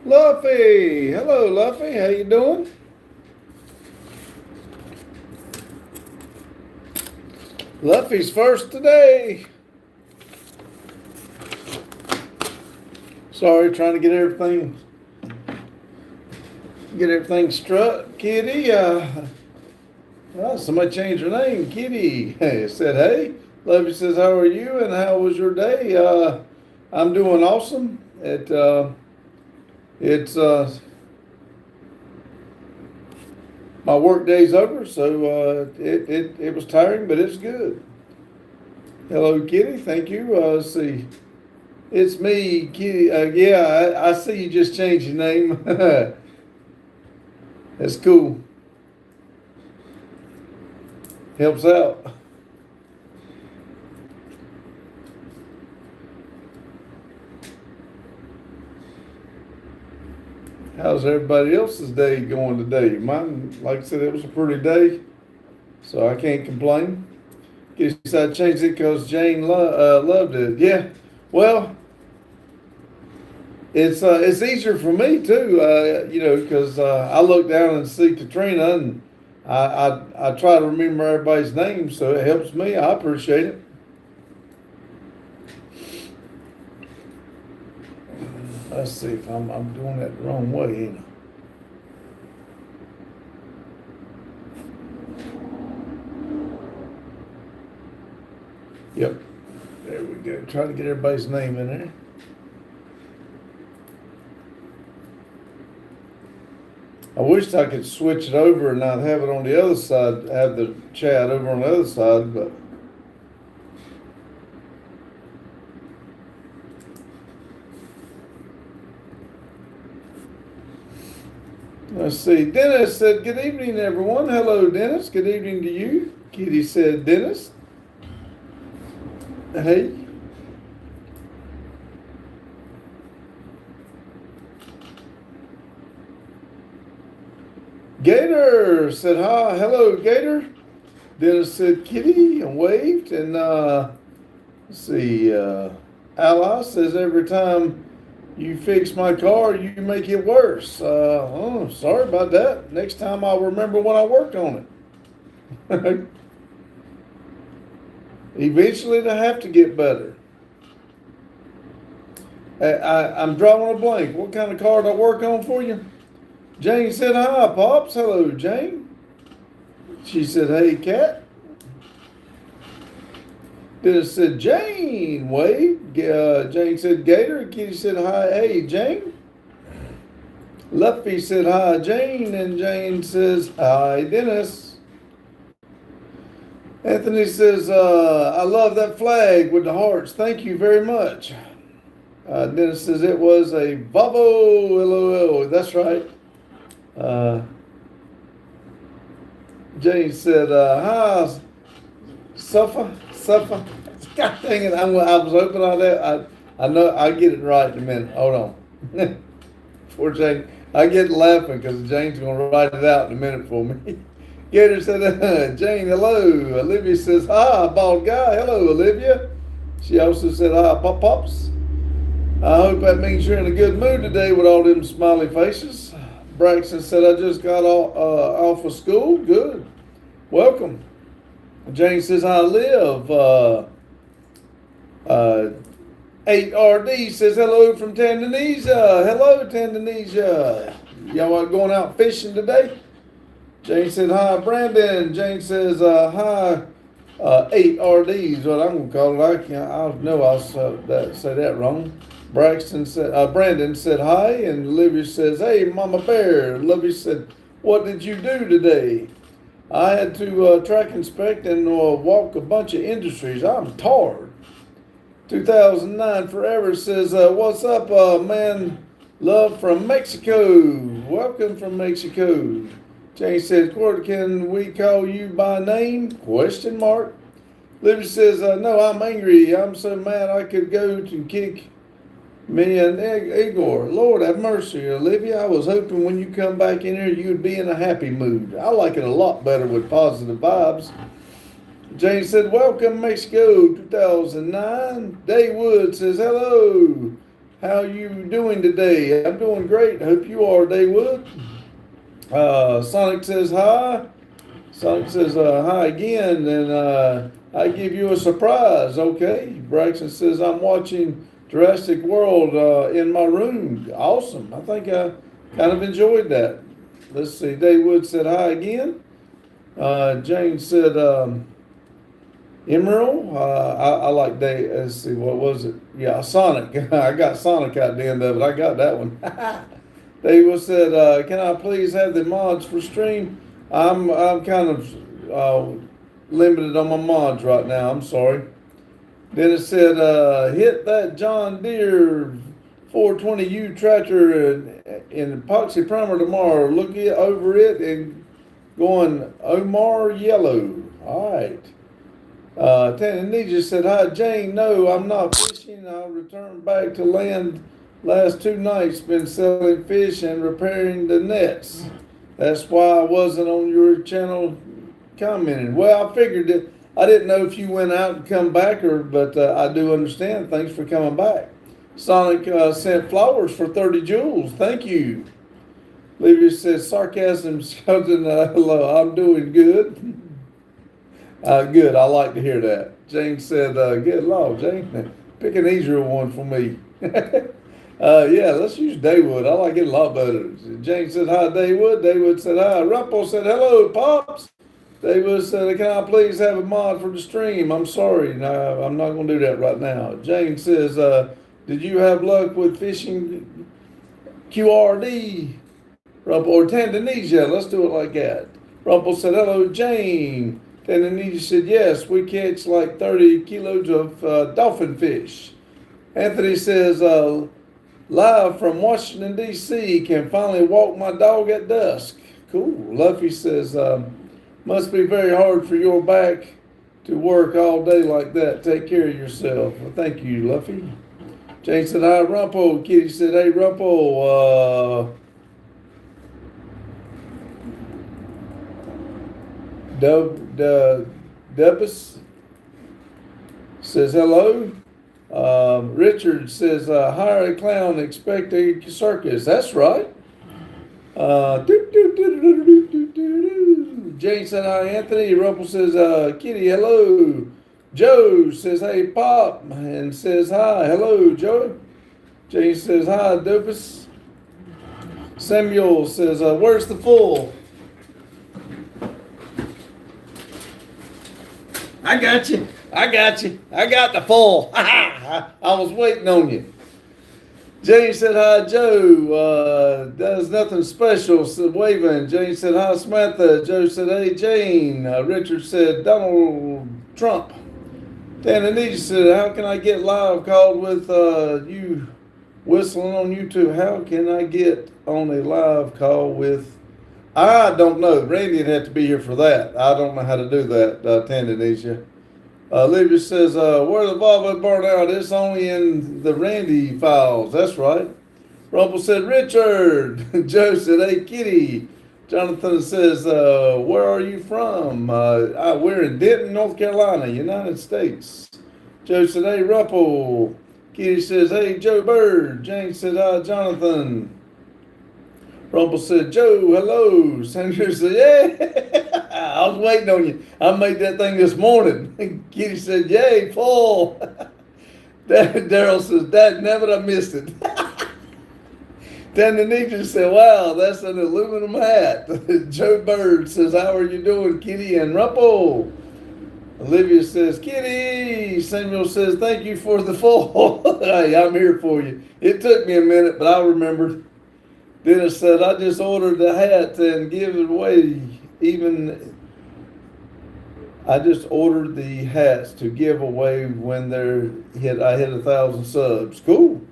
Luffy. Hello, Luffy. How you doing? Luffy's first today. Sorry, trying to get everything struck. Kitty, somebody changed her name. Kitty said, "Hey." Luffy says, "How are you? And how was your day?" I'm doing awesome. It's my work day's over, so it was tiring, but it's good. Hello, Kitty. Thank you. Let's see. It's me, Kitty. Yeah, I see you just changed your name. That's cool. Helps out. How's everybody else's day going today? Mine, like I said, it was a pretty day, so I can't complain. Guess I changed it because Jane loved it. Yeah, well, it's easier for me too, because I look down and see Katrina, and I try to remember everybody's name, so it helps me. I appreciate it. Let's see if I'm doing that the wrong way, ain't I? Yep. There we go. Try to get everybody's name in there. I wished I could switch it over and not have it on the other side, have the chat over on the other side, but let's see. Dennis said, "Good evening, everyone." Hello, Dennis. Good evening to you. Kitty said, "Dennis." Hey. Gator said, "Hi, hello, Gator." Dennis said, "Kitty," and waved. And let's see. Ally says, "Every time you fix my car, you make it worse." Oh, sorry about that. Next time I'll remember when I worked on it. Eventually, it'll have to get better. I'm drawing a blank. What kind of car did I work on for you? Jane said, "Hi, Pops." Hello, Jane. She said, "Hey, Cat." Dennis said, "Jane." Wade. Jane said, "Gator." Kitty said, "Hi, hey, Jane." Luffy said, "Hi, Jane." And Jane says, "Hi, Dennis." Anthony says, "I love that flag with the hearts. Thank you very much." Dennis says, "It was a Volvo LOL." That's right. Jane said, "Hi, Suffer. God dang it. I was hoping on that. I know I'll get it right in a minute. Hold on." Poor Jane. I get laughing because Jane's going to write it out in a minute for me. Gator said, "Jane, hello." Olivia says, "Hi, bald guy." Hello, Olivia. She also said, "Hi, Pops." I hope that means you're in a good mood today with all them smiley faces. Braxton said, "I just got off of school." Good. Welcome. Jane says, "I live." 8RD says, "Hello from Tanzania." Hello, Tanzania. Y'all going out fishing today? Jane said, "Hi, Brandon." Jane says, "Hi, 8RD is what I'm going to call it. I know I'll say that wrong." Brandon said, "Hi." And Olivia says, "Hey, Mama Bear." Olivia said, "What did you do today?" "I had to track, inspect, and walk a bunch of industries. I'm tired." 2009 Forever says, "What's up, man? Love from Mexico." Welcome from Mexico. Jane says, "Can we call you by name?" Question mark. Libby says, "No, I'm angry. I'm so mad I could go to kick me and Igor. Lord have mercy." Olivia, I was hoping when you come back in here you would be in a happy mood. I like it a lot better with positive vibes. Jane said, "Welcome, Mexico 2009. Day Wood says, "Hello." how you doing today? I'm doing great. Hope you are, Daywood. Sonic says hi. Sonic says hi again, and I give you a surprise. Okay. Braxton says I'm watching Jurassic World in my room. Awesome. I think I kind of enjoyed that. Let's see. Daywood said hi again. Jane said Emerald. I like Day. Let's see. What was it? Yeah, Sonic. I got Sonic at the end of it. I got that one. Daywood said, "Can I please have the mods for stream?" I'm kind of limited on my mods right now. I'm sorry. Then it said, hit that John Deere 420U tractor in epoxy primer tomorrow. Look over it and going Omar Yellow. All right. Tanzania said, hi, Jane. No, I'm not fishing. I'll return back to land. Last 2 nights been selling fish and repairing the nets. That's why I wasn't on your channel commenting. Well, I figured that I didn't know if you went out and come back, but I do understand. Thanks for coming back. Sonic sent flowers for 30 jewels. Thank you. Livia says, sarcasm, hello, I'm doing good. Good, I like to hear that. Jane said, good Lord, Jane, pick an easier one for me. Yeah, let's use Daywood. I like it a lot better. Jane said, hi, Daywood. Daywood said, hi. Rumpel said, hello, Pops. Daywood said, can I please have a mod for the stream? I'm sorry. No, I'm not going to do that right now. Jane says, did you have luck with fishing QRD? Rumpel, or Tanzania? Let's do it like that. Rumpel said, hello, Jane. Tanzania said, yes, we catch like 30 kilos of dolphin fish. Anthony says, live from Washington, D.C., can finally walk my dog at dusk. Cool. Luffy says, must be very hard for your back to work all day like that. Take care of yourself. Well, thank you, Luffy. Jane said, hi, Rumpel. Kitty said, hey, Rumpel. Dubus says, hello. Richard says, hire a clown, expect a circus. That's right. Jane said, hi, Anthony. Rumpel says, Kitty, hello. Joe says, hey, Pop, and says, hi. Hello, Joe. Jane says, hi, Dopus. Samuel says, where's the full? I got you. I got the full. I was waiting on you. Jane said, hi, Joe. Does nothing special, said waving. Jane said, hi, Samantha. Joe said, hey, Jane. Richard said, Donald Trump. Tanzania said, how can I get live called with you whistling on YouTube? How can I get on a live call with... I don't know. Randy would have to be here for that. I don't know how to do that, Tanzania. Livia says, where the Volvo burn out? It's only in the Randy files. That's right. Rumpel said, Richard. Joe said, hey, Kitty. Jonathan says, where are you from? We're in Denton, North Carolina, United States. Joe said, hey, Rumpel. Kitty says, hey, Joe Bird. Jane said, hi, Jonathan. Rumpel said, Joe, hello. Senator said, yeah, I was waiting on you. I made that thing this morning. Kitty said, yay, full. Daryl says, Dad, never I missed it. Tanzania said, wow, that's an aluminum hat. Joe Bird says, how are you doing, Kitty and Rumpel? Olivia says, Kitty. Samuel says, thank you for the full. Hey, I'm here for you. It took me a minute, but I remembered. Dennis said, I just ordered the hat and give it away. I just ordered the hats to give away when I hit 1,000 subs. Cool.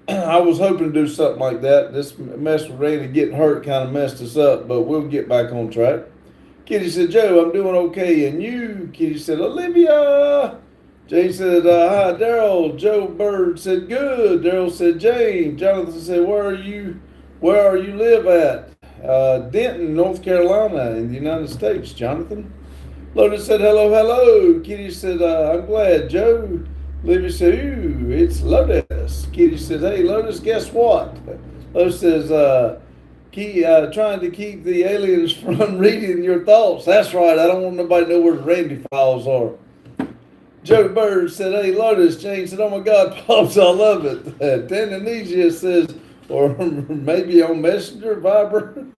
I was hoping to do something like that. This mess with Randy getting hurt kind of messed us up, but we'll get back on track. Kitty said, Joe, I'm doing okay. And you? Kitty said, Olivia. Jane said, hi, Daryl. Joe Bird said, good. Daryl said, Jane. Jonathan said, where are you live at? Denton, North Carolina in the United States, Jonathan. Lotus said, hello. Kitty said, I'm glad. Joe Olivia said, ooh, it's Lotus. Kitty says, hey, Lotus, guess what? Lotus says, trying to keep the aliens from reading your thoughts. That's right. I don't want nobody to know where the Randy files are. Joe Bird said, hey, Lotus. Jane said, oh, my God, Pops, I love it. Tandanesia says, or maybe on Messenger, Viber.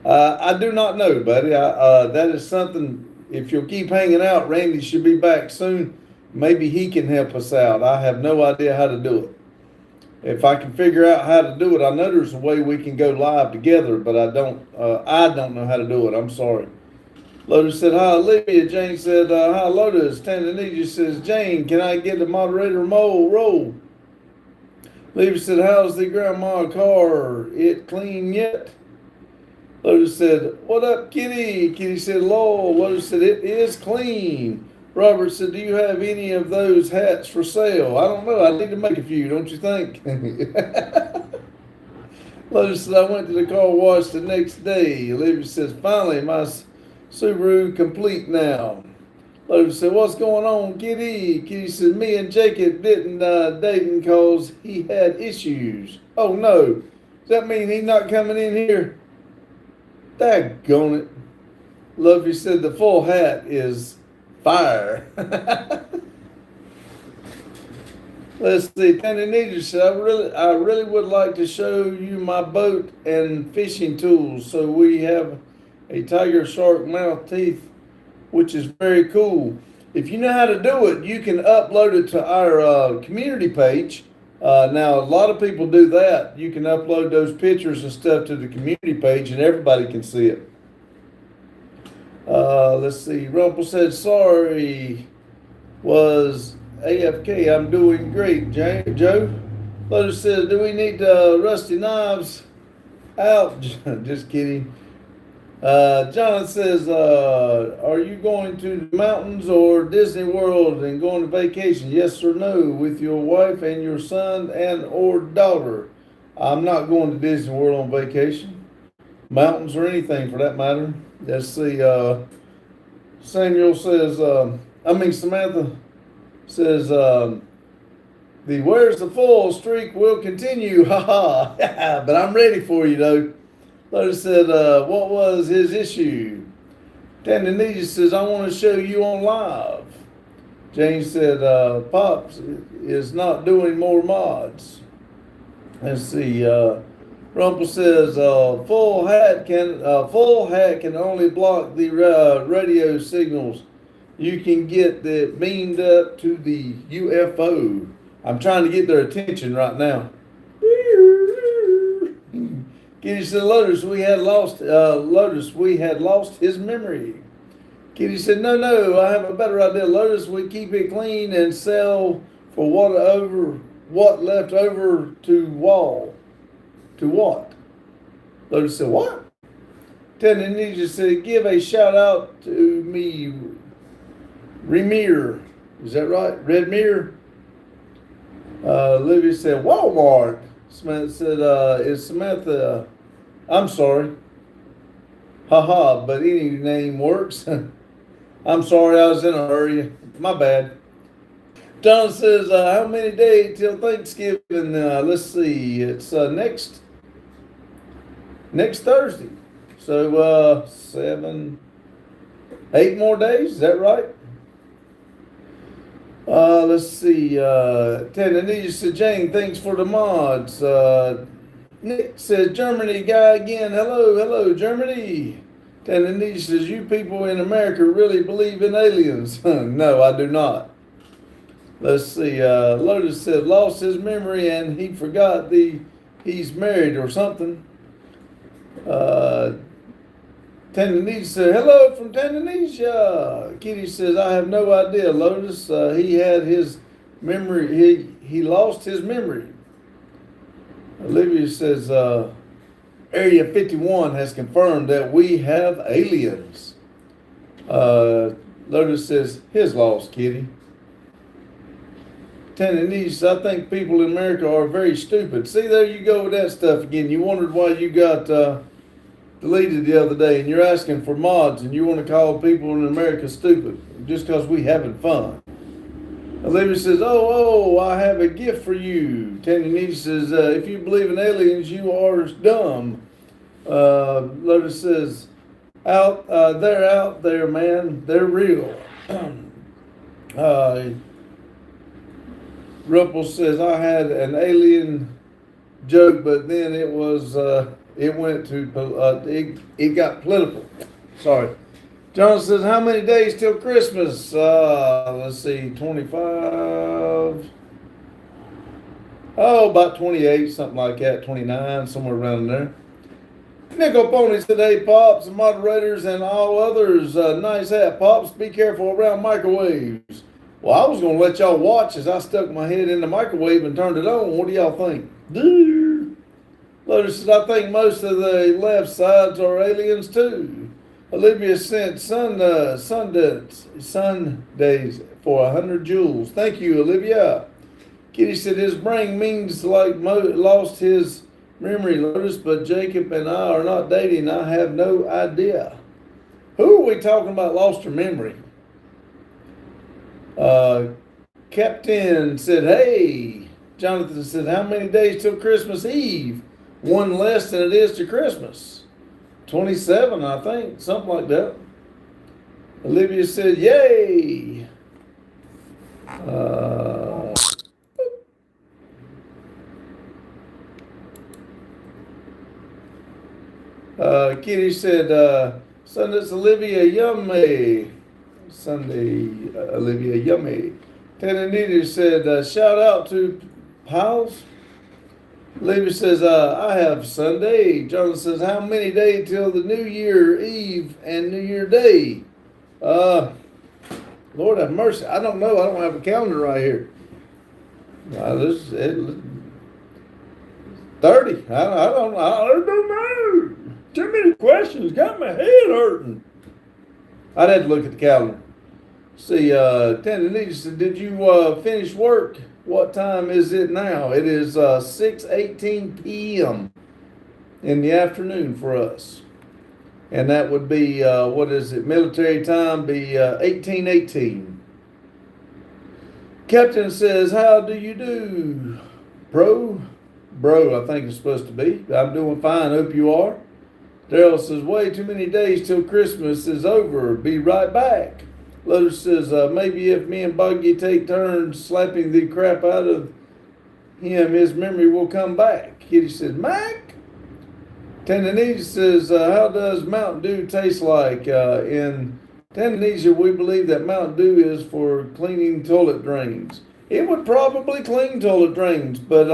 I do not know, buddy. That is something, if you'll keep hanging out, Randy should be back soon. Maybe he can help us out. I have no idea how to do it. If I can figure out how to do it, I know there's a way we can go live together, but I don't know how to do it. I'm sorry. Lotus said, hi, Olivia. Jane said, hi, Lotus. Tanzania says, Jane, can I get the moderator role? Olivia said, how's the grandma car? It clean yet? Lotus said, what up, Kitty? Kitty said, lol. Lotus said, it is clean. Robert said, do you have any of those hats for sale? I don't know. I need to make a few, don't you think? Lotus said, I went to the car wash the next day. Olivia says, finally, my Subaru complete now. Lotus said, what's going on, Kitty? Kitty said, me and Jacob didn't dating because he had issues. Oh, no. Does that mean he's not coming in here? Daggone it. Lovey said, the full hat is fire. Let's see. Tandanita said, I really would like to show you my boat and fishing tools. So we have a tiger shark mouth teeth, which is very cool. If you know how to do it, you can upload it to our community page. Now, a lot of people do that. You can upload those pictures and stuff to the community page and everybody can see it. Let's see. Rumpel said, sorry, was AFK. I'm doing great, Joe. Lotus says, do we need rusty knives out? Just kidding. John says, are you going to the mountains or Disney World and going to vacation? Yes or no, with your wife and your son and or daughter? I'm not going to Disney World on vacation. Mountains or anything for that matter. Let's see. Samuel says, Samantha says, the where's the full streak will continue. Ha ha. But I'm ready for you though. Lotus said, what was his issue? Tandanita says, I want to show you on live. Jane said, Pops is not doing more mods. Let's see. Rumpel says, full hat can only block the radio signals. You can get that beamed up to the UFO. I'm trying to get their attention right now. Kitty said, Lotus, we had lost his memory. Kitty said, no, I have a better idea. Lotus, we keep it clean and sell for what left over to wall. To what? Lotus said, what? Tandanita said, give a shout out to me, Remir. Is that right? Redmere? Olivia said, Walmart. Samantha said, is Samantha, I'm sorry. Haha, but any name works. I'm sorry, I was in a hurry. My bad. Don says, how many days till Thanksgiving? Let's see, it's next Thursday. So 8 more days, is that right? Let's see. Tandanita said, Jane, thanks for the mods. Nick says, Germany guy again. Hello, Germany. Tandanita says, you people in America really believe in aliens. No, I do not. Let's see. Lotus said, lost his memory and he forgot he's married or something. Tandanita said, hello from Tanzania. Kitty says, I have no idea, Lotus. He had his memory. He lost his memory. Olivia says, Area 51 has confirmed that we have aliens. Lotus says, his loss, Kitty. Tandanita, I think people in America are very stupid. See, there you go with that stuff again. You wondered why you got deleted the other day, and you're asking for mods, and you want to call people in America stupid just because we having fun. Olivia says, I have a gift for you. Tandy says, if you believe in aliens, you are dumb. Lotus says, they're out there, man. They're real. Ruppel says, I had an alien joke, but then it got political. Sorry. John says, how many days till Christmas? Let's see, 25. About 28, something like that, 29, somewhere around there. Nickel Ponies today, Pops, and moderators, and all others. Nice hat, Pops. Be careful around microwaves. Well, I was going to let y'all watch as I stuck my head in the microwave and turned it on. What do y'all think? Lotus says, I think most of the left sides are aliens too. Olivia sent Sundays for 100 jewels. Thank you, Olivia. Kitty said his brain means like lost his memory, Lotus, but Jacob and I are not dating. I have no idea. Who are we talking about lost her memory? Captain said, hey. Jonathan said, how many days till Christmas Eve? One less than it is to Christmas. 27, I think, something like that. Olivia said, yay. Kitty said, Sunday's Olivia, yummy. Sunday, Olivia, yummy. Tananita said, shout out to pals. Olivia says, I have Sunday. Jonathan says, how many days till the New Year Eve and New Year Day? Lord have mercy. I don't know. I don't have a calendar right here. 30. I don't know. Too many questions. Got my head hurting. I'd have to look at the calendar. See, Tananita said, did you finish work? What time is it now? It is 6:18 p.m. in the afternoon for us. And that would be, military time, be 18:18. Captain says, how do you do? Bro, I think it's supposed to be. I'm doing fine, hope you are. Daryl says, way too many days till Christmas is over. Be right back. Lotus says, maybe if me and Buggy take turns slapping the crap out of him, his memory will come back. Kitty says, Mac? Tanzania says, how does Mountain Dew taste like? In Tanzania, we believe that Mountain Dew is for cleaning toilet drains. It would probably clean toilet drains, but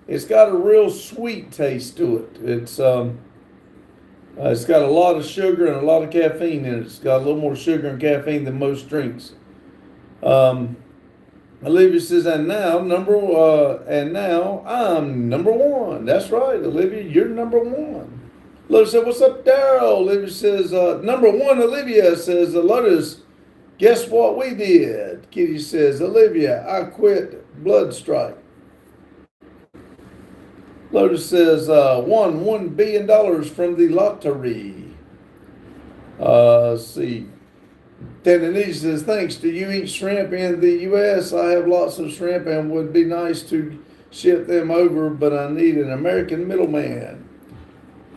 it's got a real sweet taste to it. It's got a lot of sugar and a lot of caffeine in it. It's got a little more sugar and caffeine than most drinks. Olivia says, and now I'm number one. That's right, Olivia, you're number one. Lotus said, what's up, Daryl? Olivia says, number one, Olivia says, Lotus, guess what we did? Kitty says, Olivia, I quit Blood Strike. Lotus says, won $1 billion from the lottery. Let's see. Tanzania says, thanks. Do you eat shrimp in the U.S.? I have lots of shrimp and would be nice to ship them over, but I need an American middleman.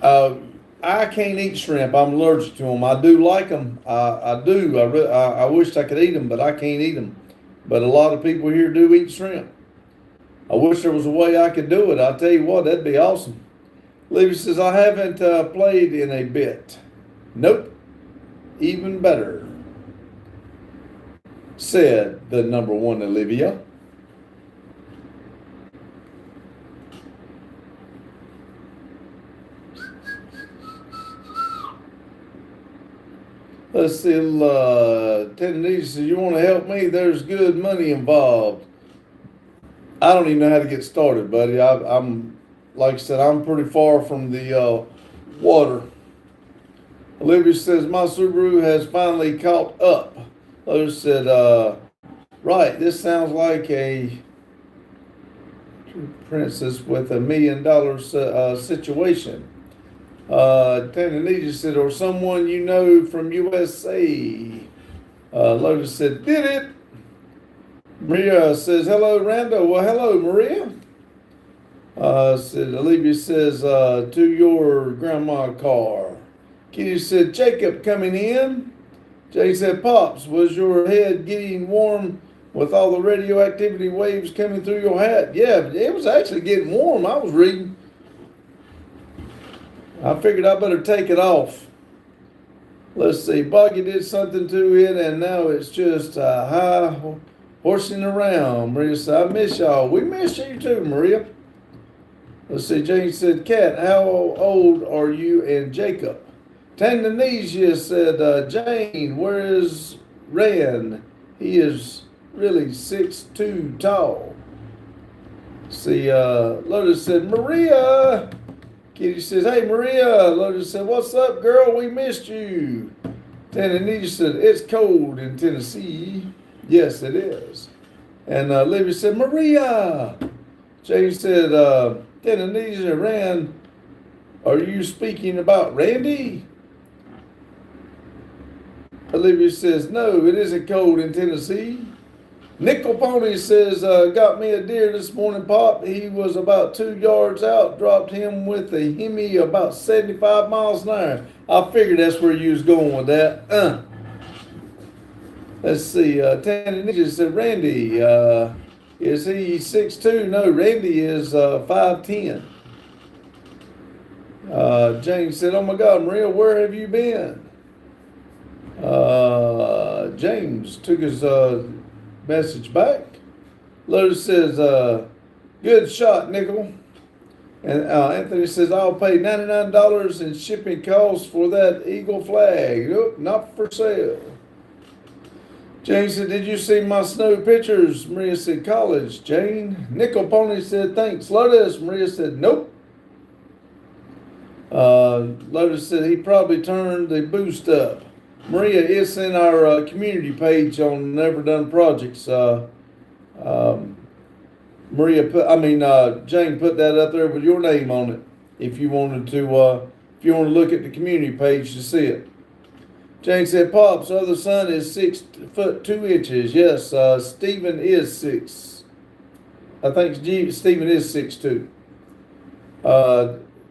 I can't eat shrimp. I'm allergic to them. I do like them. I do. I wish I could eat them, but I can't eat them. But a lot of people here do eat shrimp. I wish there was a way I could do it. I'll tell you what, that'd be awesome. Olivia says, I haven't played in a bit. Nope. Even better. Said the number one Olivia. Let's see, Tanzania says, you want to help me? There's good money involved. I don't even know how to get started, buddy. I'm like I said, I'm pretty far from the water. Olivia says, my Subaru has finally caught up. Lotus said, right, this sounds like a princess with $1 million situation. Tanzania said, or someone you know from USA. Lotus said, did it? Maria says, hello, Randall. Well, hello, Maria. Olivia says, to your grandma car. Kitty said, Jacob coming in. Jay said, Pops, was your head getting warm with all the radioactivity waves coming through your hat? Yeah, it was actually getting warm. I was reading. I figured I better take it off. Let's see, Buggy did something to it, and now it's just high horsing around. Maria said, I miss y'all. We miss you too, Maria. Let's see, Jane said, Kat, how old are you and Jacob? Tandanesia said, Jane, where is Rand? He is really 6'2" tall. See, Lotus said, Maria. Kitty says, hey, Maria. Lotus said, what's up, girl? We missed you. Tandanesia said, it's cold in Tennessee. Yes, it is. And Livy said, Maria. Jane said, Tandanesia, Rand, are you speaking about Randy? Olivia says, no, it isn't cold in Tennessee. Nickel Pony says, got me a deer this morning, Pop. He was about 2 yards out, dropped him with a Hemi about 75 miles an hour. I figured that's where you was going with that. Let's see, Tandanesia said, Randy, is he 6'2"? No, Randy is 5'10". Jane said, oh my God, Maria, where have you been? James took his message back. Lotus says, good shot, Nickel. And Anthony says, I'll pay $99 in shipping costs for that Eagle flag. Nope, not for sale. Jane said, did you see my snow pictures? Maria said, college, Jane. Nickel Pony said, thanks, Lotus. Maria said, nope. Lotus said, he probably turned the boost up. Maria, it's in our community page on Never Done Projects. Jane put that up there with your name on it. If you wanted to, if you want to look at the community page to see it. Jane said, Pop's other son is 6'2". Yes, Stephen is 6. I think Stephen is 6'2".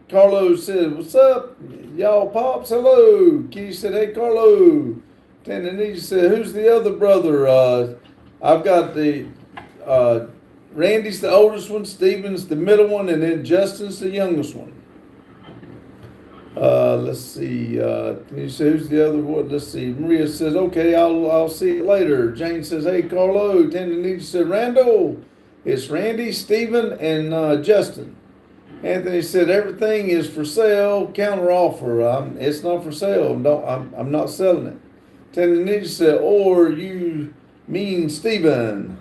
Carlo said, what's up? Y'all Pops, hello. Kitty said, hey, Carlo. Tandanesia said, who's the other brother? I've got the, Randy's the oldest one, Stephen's the middle one, and then Justin's the youngest one. Let's see. You say, who's the other one? Let's see. Maria says, okay, I'll see it later. Jane says, hey, Carlo. Tandanesia said, Randall. It's Randy, Stephen, and Justin. Anthony said, everything is for sale, counter offer. It's not for sale. I'm not selling it. Tandanesia said, or you mean Stephen.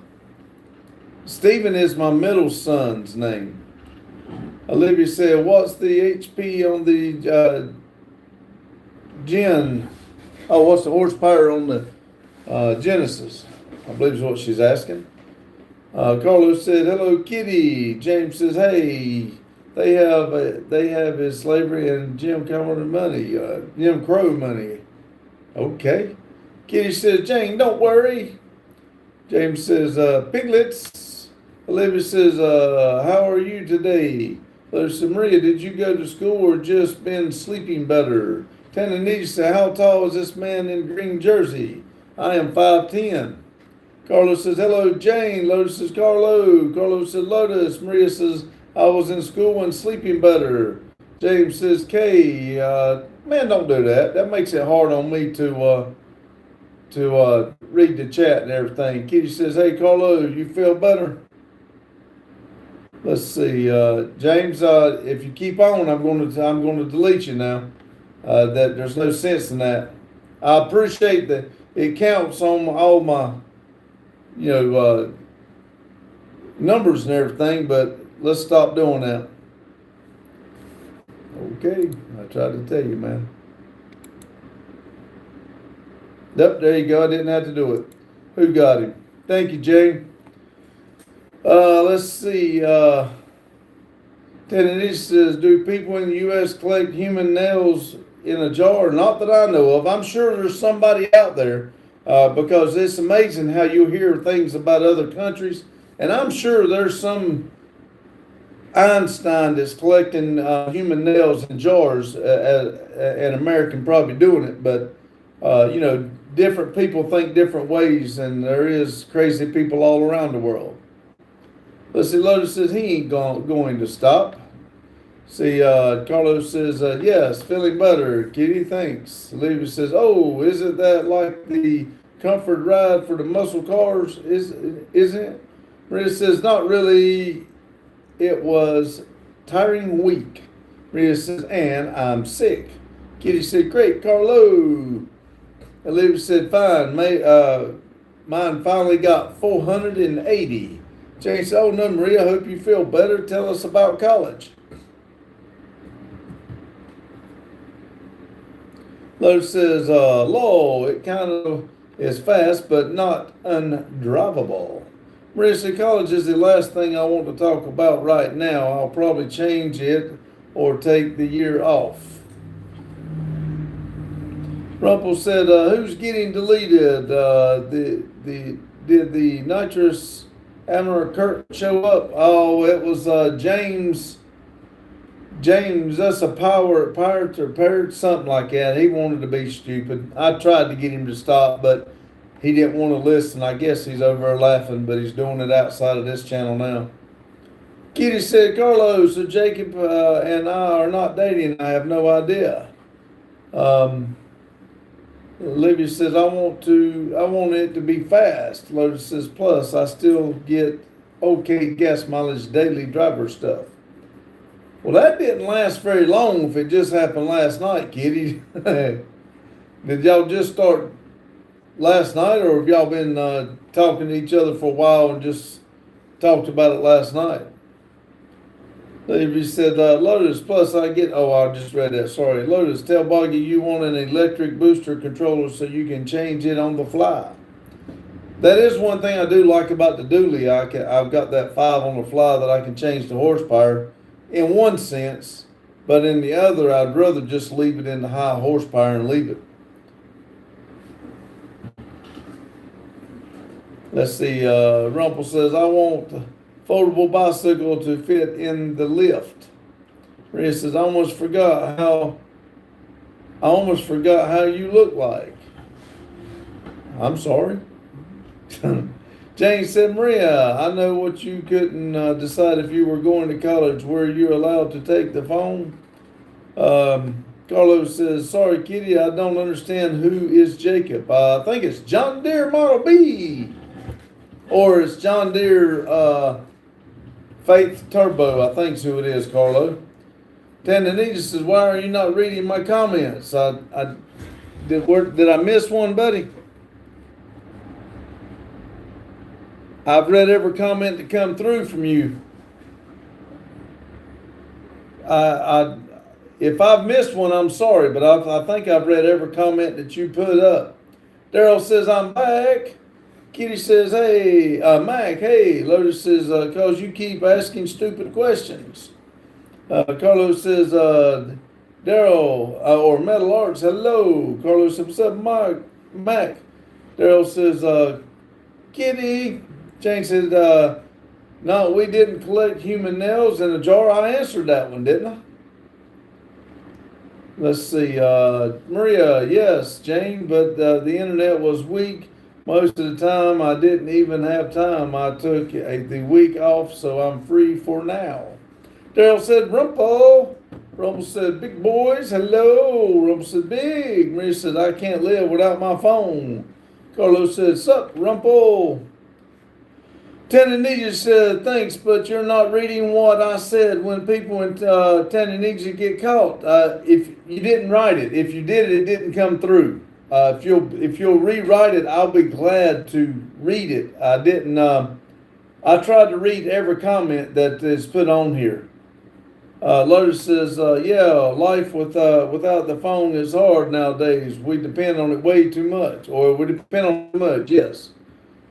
Stephen is my middle son's name. Olivia said, what's the HP on the Gen? Oh, what's the horsepower on the Genesis? I believe is what she's asking. Carlos said, hello, Kitty. James says, hey, they have his slavery and Jim Crow money. Jim Crow money. Okay. Kitty says, Jane, don't worry. James says, piglets. Olivia says, how are you today? There's Maria, did you go to school or just been sleeping better? Tandanesia said, how tall is this man in green jersey? I am 5'10". Carlos says, hello, Jane. Lotus says, Carlo. Carlos said, Lotus. Maria says, I was in school and sleeping better. James says, Kay, man, don't do that. That makes it hard on me to read the chat and everything. Kitty says, hey, Carlo, you feel better? Let's see, James. If you keep on, I'm going to delete you now. That there's no sense in that. I appreciate that it counts on all my, numbers and everything, but let's stop doing that. Okay, I tried to tell you, man. Yep, there you go. I didn't have to do it. Who got him? Thank you, Jay. Let's see. Tandanesia says, do people in the U.S. collect human nails in a jar? Not that I know of. I'm sure there's somebody out there because it's amazing how you'll hear things about other countries. And I'm sure there's some Einstein that's collecting human nails in jars, an American probably doing it, but different people think different ways, and there is crazy people all around the world. Let's see, Lotus says he ain't going to stop. See, Carlos says, yes, feeling better. Kitty, thanks. Olivia says, oh, isn't that like the comfort ride for the muscle cars? Isn't it? Maria says, not really. It was tiring week. Maria says, and I'm sick. Kitty said, great, Carlo. Olivia said, fine. Mine finally got 480. Jane said, oh no, Maria, I hope you feel better. Tell us about college. Lotus says, Lowell, it kind of is fast, but not undrivable. Maria said, college is the last thing I want to talk about right now. I'll probably change it or take the year off. Rumpel said, who's getting deleted? Did the nitrous Admiral Kirk show up? Oh, it was James. James, that's a pirate or parrot, something like that. He wanted to be stupid. I tried to get him to stop, but he didn't want to listen. I guess he's over there laughing, but he's doing it outside of this channel now. Kitty said, Carlos, so Jacob and I are not dating. I have no idea. Olivia says, I want it to be fast. Lotus says, plus I still get okay gas mileage daily driver stuff. Well, that didn't last very long if it just happened last night, Kitty. Did y'all just start last night, or have y'all been talking to each other for a while and just talked about it last night? Olivia said, Lotus, plus I just read that, sorry. Lotus, tell Boggy you want an electric booster controller so you can change it on the fly. That is one thing I do like about the dually. I've got that 5 on the fly that I can change the horsepower in one sense, but in the other, I'd rather just leave it in the high horsepower and leave it. Let's see, Rumpel says, I want a foldable bicycle to fit in the lift. Maria says, I almost forgot how you look like. I'm sorry. Jane said, Maria, I know what you couldn't decide if you were going to college. Were you allowed to take the phone? Carlos says, sorry, Kitty, I don't understand who is Jacob. I think it's John Deere Model B. Or it's John Deere Faith Turbo, I think is who it is, Carlo. Tandanita says, why are you not reading my comments? Did I miss one, buddy? I've read every comment that come through from you. If I've missed one, I'm sorry, but I think I've read every comment that you put up. Daryl says, I'm back. Kitty says, hey, Mac, hey. Lotus says, cause you keep asking stupid questions. Carlos says, Daryl, or Metal Arts, hello. Carlos says, what's up, Mac? Daryl says, Kitty. Jane said, no, we didn't collect human nails in a jar. I answered that one, didn't I? Let's see. Maria, yes, Jane, but the internet was weak. Most of the time, I didn't even have time. I took the week off, so I'm free for now. Daryl said, Rumpel. Rumpel said, big boys, hello. Rumpel said, big. Maria said, I can't live without my phone. Carlos said, sup, Rumpel. Tandanita said, thanks, but you're not reading what I said when people in Tandanita get caught. If you didn't write it, if you did, it didn't come through. If you'll rewrite it, I'll be glad to read it. I didn't. I tried to read every comment that is put on here. Lotus says, yeah, life without the phone is hard nowadays. We depend on it way too much, or we depend on it too much. Yes.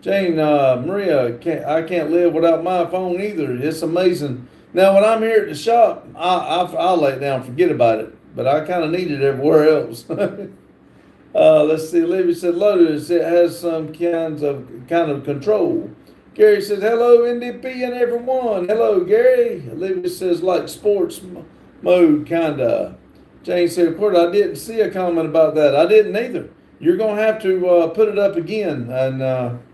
Jane, Maria, I can't live without my phone either. It's amazing. Now, when I'm here at the shop, I'll lay it down, forget about it. But I kind of need it everywhere else. Let's see. Olivia said Lotus. It has some kind of control. Gary says hello NDP and everyone. Hello Gary. Olivia says like sports mode kinda. Jane said, of course, I didn't see a comment about that. I didn't either. You're going to have to put it up again, and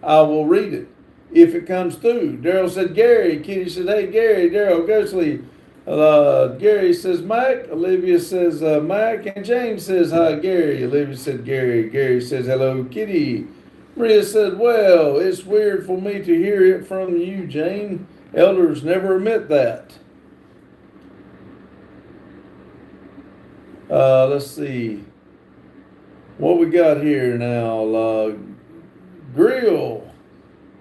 I will read it if it comes through. Daryl said, Gary. Kitty said, hey, Gary. Daryl Ghostly. Gary says, Mike. Olivia says, Mike. And James says, hi, Gary. Olivia said, Gary. Gary says, hello, Kitty. Maria said, well, it's weird for me to hear it from you, Jane. Elders never admit that. Let's see what we got here now. Grill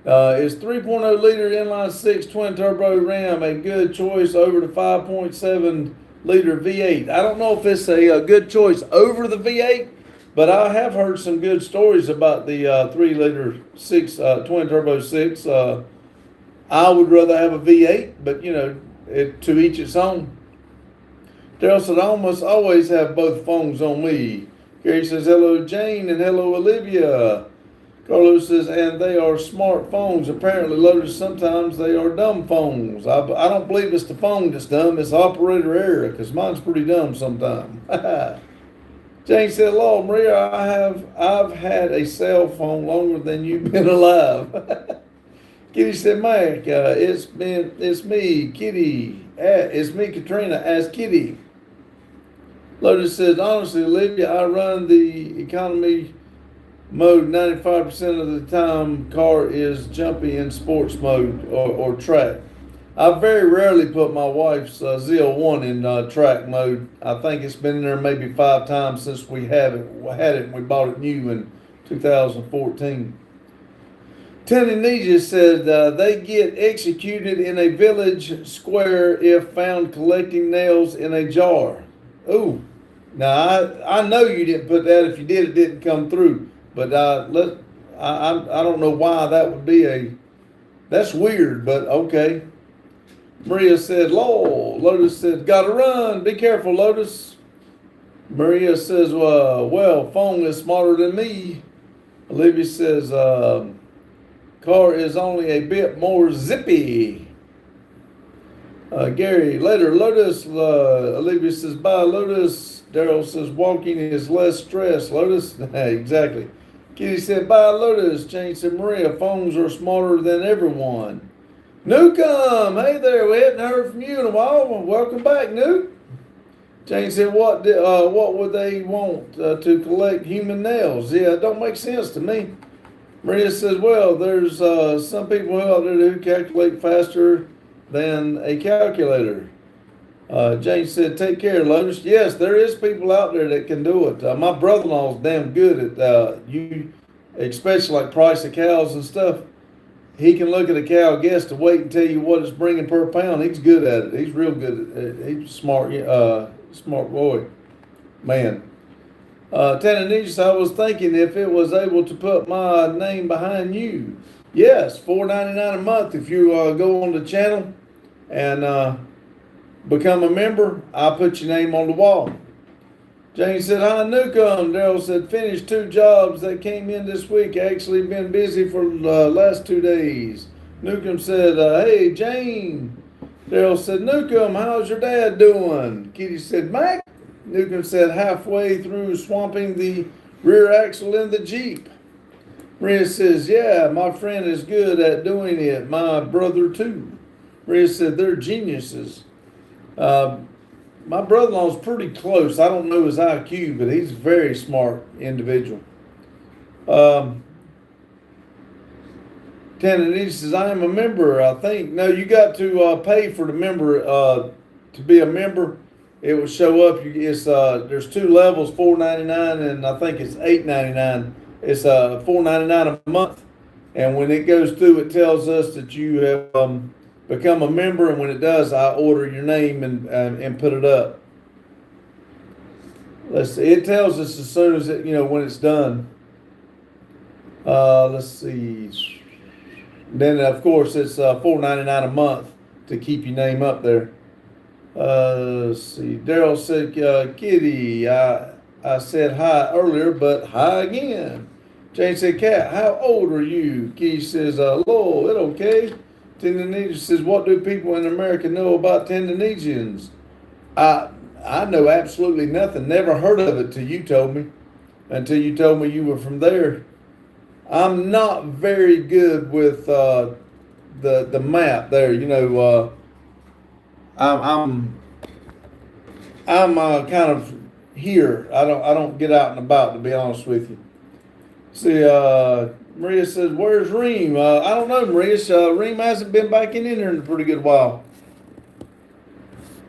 is 3.0 liter inline six twin turbo Ram a good choice over the 5.7 liter V8? I don't know if it's a good choice over the V8, but I have heard some good stories about the 3 liter six twin turbo six. I would rather have a V8, but to each its own. Daryl said, I almost always have both phones on me. Gary says, hello, Jane, and hello, Olivia. Carlos says, and they are smart phones. Apparently, Lotus, sometimes they are dumb phones. I don't believe it's the phone that's dumb. It's operator error, because mine's pretty dumb sometimes. Jane said, hello, Maria, I've had a cell phone longer than you've been alive. Kitty said, Mike, it's me, Kitty. It's me, Katrina. Ask Kitty. Lotus says, honestly, Olivia, I run the economy mode 95% of the time. Car is jumpy in sports mode or track. I very rarely put my wife's ZL1 in track mode. I think it's been in there maybe 5 times since we had it. We bought it new in 2014. Tanzania said they get executed in a village square if found collecting nails in a jar. Ooh, now I know you didn't put that. If you did, it didn't come through. But I don't know why that would be that's weird, but okay. Maria said, lol. Lotus said, gotta run. Be careful, Lotus. Maria says, well, phone is smarter than me. Olivia says, car is only a bit more zippy. Gary, later, Lotus. Olivia says, bye, Lotus. Daryl says, walking is less stress. Lotus, exactly. Kitty said, bye, Lotus. Jane said, Maria, phones are smarter than everyone. Newcomb, hey there, we hadn't heard from you in a while. Welcome back, Nuke. Jane said, what would they want to collect human nails? Yeah, it don't make sense to me. Maria says, well, there's some people out there who calculate faster than a calculator. Jane said, take care, Lotus. Yes, there is people out there that can do it. My brother-in-law's damn good at especially like price of cows and stuff. He can look at a cow, guess the weight, and tell you what it's bringing per pound. He's good at it. He's real good at it. He's smart, smart boy, man. Tananese, I was thinking if it was able to put my name behind you. Yes, $4.99 a month. If you go on the channel and become a member, I'll put your name on the wall. Jane said, hi, Newcomb. Daryl said, finished 2 jobs that came in this week. Actually been busy for the last 2 days. Newcomb said, hey, Jane. Daryl said, Newcomb, how's your dad doing? Kitty said, Mike. Newcomb said, halfway through swamping the rear axle in the Jeep. Maria says, yeah, my friend is good at doing it. My brother, too. Maria said, they're geniuses. My brother-in-law's pretty close. I don't know his IQ, but he's a very smart individual. Tananese says, I am a member, I think. No, you got to pay for the member, to be a member. It will show up. There's 2 levels, $4.99, and I think it's $8.99. It's $4.99 a month. And when it goes through, it tells us that you have become a member, and when it does, I order your name and put it up. Let's see. It tells us as soon as when it's done. Let's see. Then of course it's $4.99 a month to keep your name up there. Let's see. Daryl said, Kitty, I I said hi earlier, but hi again. Jane said, Cat, how old are you? Keith says, Lowell, it okay? Tendinesian says, what do people in America know about Tendinesians? I I know absolutely nothing. Never heard of it till you told me. Until you told me you were from there. I'm not very good with the map there. You know, I'm kind of here. I don't get out and about, to be honest with you. See, Maria says, "Where's Reem?" I don't know, Maria. Reem hasn't been back in here in a pretty good while.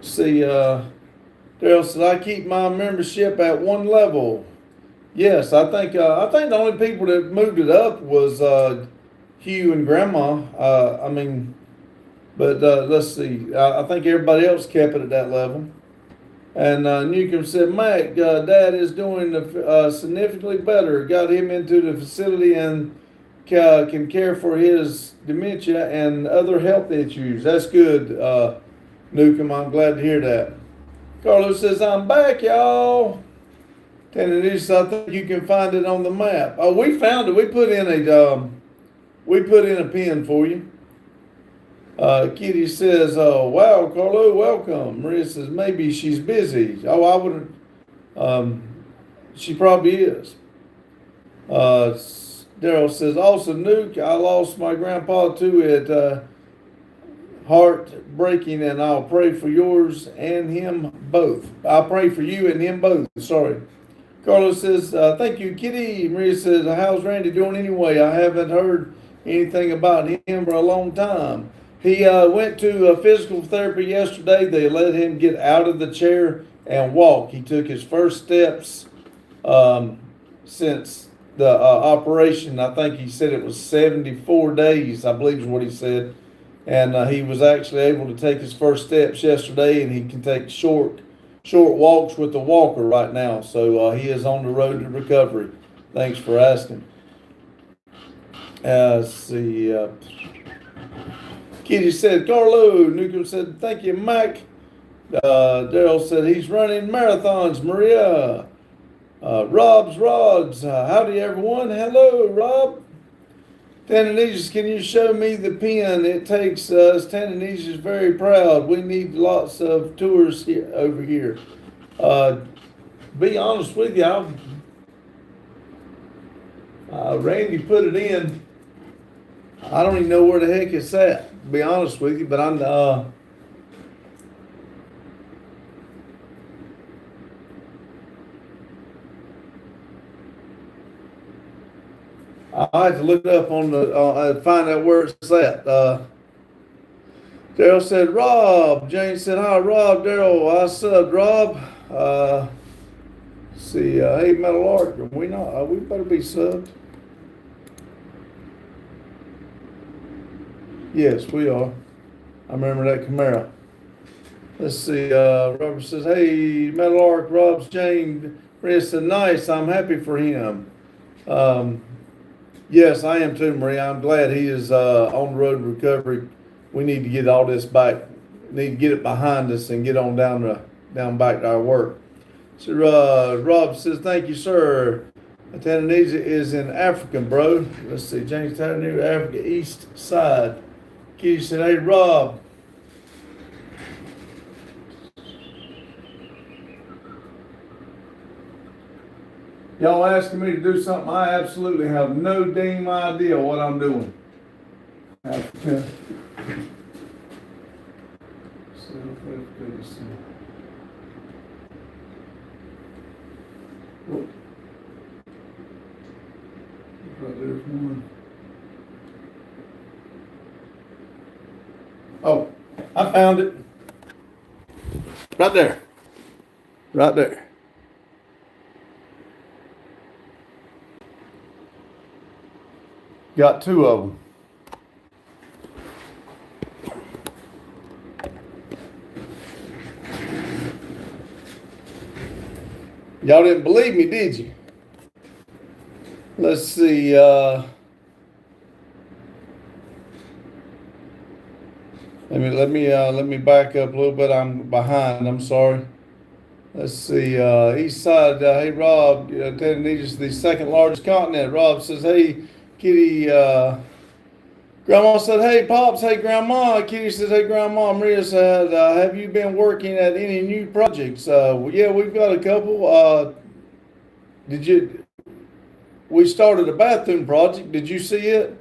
See, Daryl says, "I keep my membership at one level." Yes, I think the only people that moved it up was Hugh and Grandma. I mean, but let's see. I think everybody else kept it at that level. And Newcomb said, Mac, Dad is doing significantly better. Got him into the facility and can care for his dementia and other health issues. That's good, Newcomb. I'm glad to hear that. Carlos says, I'm back, y'all. And it is, I think you can find it on the map. Oh, we found it. We put in a pin for you. Kitty says, wow, Carlo, welcome. Maria says, maybe she's busy. Oh, I would, she probably is. Daryl says, also, Nuke, I lost my grandpa too at heartbreaking, and I'll pray for yours and him both. I'll pray for you and him both. Sorry. Carlos says, thank you, Kitty. Maria says, how's Randy doing anyway? I haven't heard anything about him for a long time. He went to physical therapy yesterday. They let him get out of the chair and walk. He took his first steps since the operation. I think he said it was 74 days, I believe is what he said. And he was actually able to take his first steps yesterday, and he can take short walks with the walker right now. So he is on the road to recovery. Thanks for asking. Let's see. Kitty said, Carlo. Newcomb said, thank you, Mike. Daryl said, he's running marathons, Maria. Rob's Rods. Howdy, everyone. Hello, Rob. Tendinesians, can you show me the pin? It takes us. Tendinesians very proud. We need lots of tours here, over here. Be honest with you, Randy put it in. I don't even know where the heck it's at, to be honest with you, but I'm I'll have to look it up on the find out where it's at. Daryl said, Rob. Jane said, hi, Rob. Daryl, I subbed, Rob. See, hey, Metal Arc, we better be subbed. Yes, we are. I remember that Camaro. Let's see, Robert says, hey, Metal Arc, Rob's Jane. Maria said, nice, I'm happy for him. Yes, I am too, Maria. I'm glad he is on the road to recovery. We need to get all this back. Need to get it behind us and get on down back to our work. So Rob says, thank you, sir. Tanzania is in Africa, bro. Let's see, James Tanzania, Africa, east side. Kitty said, hey, Rob. Y'all asking me to do something, I absolutely have no damn idea what I'm doing. Africa. There's one. Oh, I found it. Right there. Right there. Got two of them. Y'all didn't believe me, did you? Let's see. Let me back up a little bit. I'm behind. I'm sorry. Let's see, east side, hey Rob, Tannenese is the second largest continent. Rob says, hey Kitty, Grandma said, hey Pops, hey Grandma. Kitty says, hey Grandma. Maria said, have you been working at any new projects? Well, yeah, we've got a couple. We started a bathroom project. Did you see it?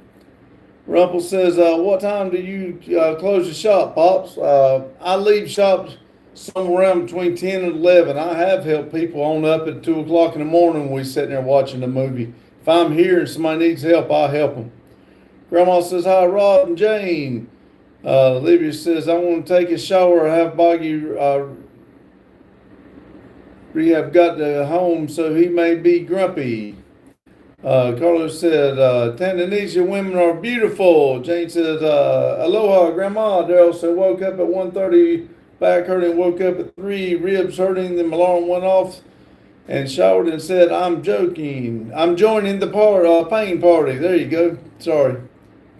Rumpel says, what time do you close the shop, Pops? I leave shops somewhere around between 10 and 11. I have helped people on up at 2 o'clock in the morning when we sitting there watching the movie. If I'm here and somebody needs help, I'll help them. Grandma says, hi, Rob and Jane. Olivia says, I want to take a shower. Have Boggy rehab got to home, so he may be grumpy. Carlos said, Tanzania women are beautiful. Jane says, aloha, Grandma. Daryl said, woke up at 1:30, back hurting, woke up at 3, ribs hurting, then my alarm went off and showered and said, I'm joking. I'm joining the pain party. There you go. Sorry.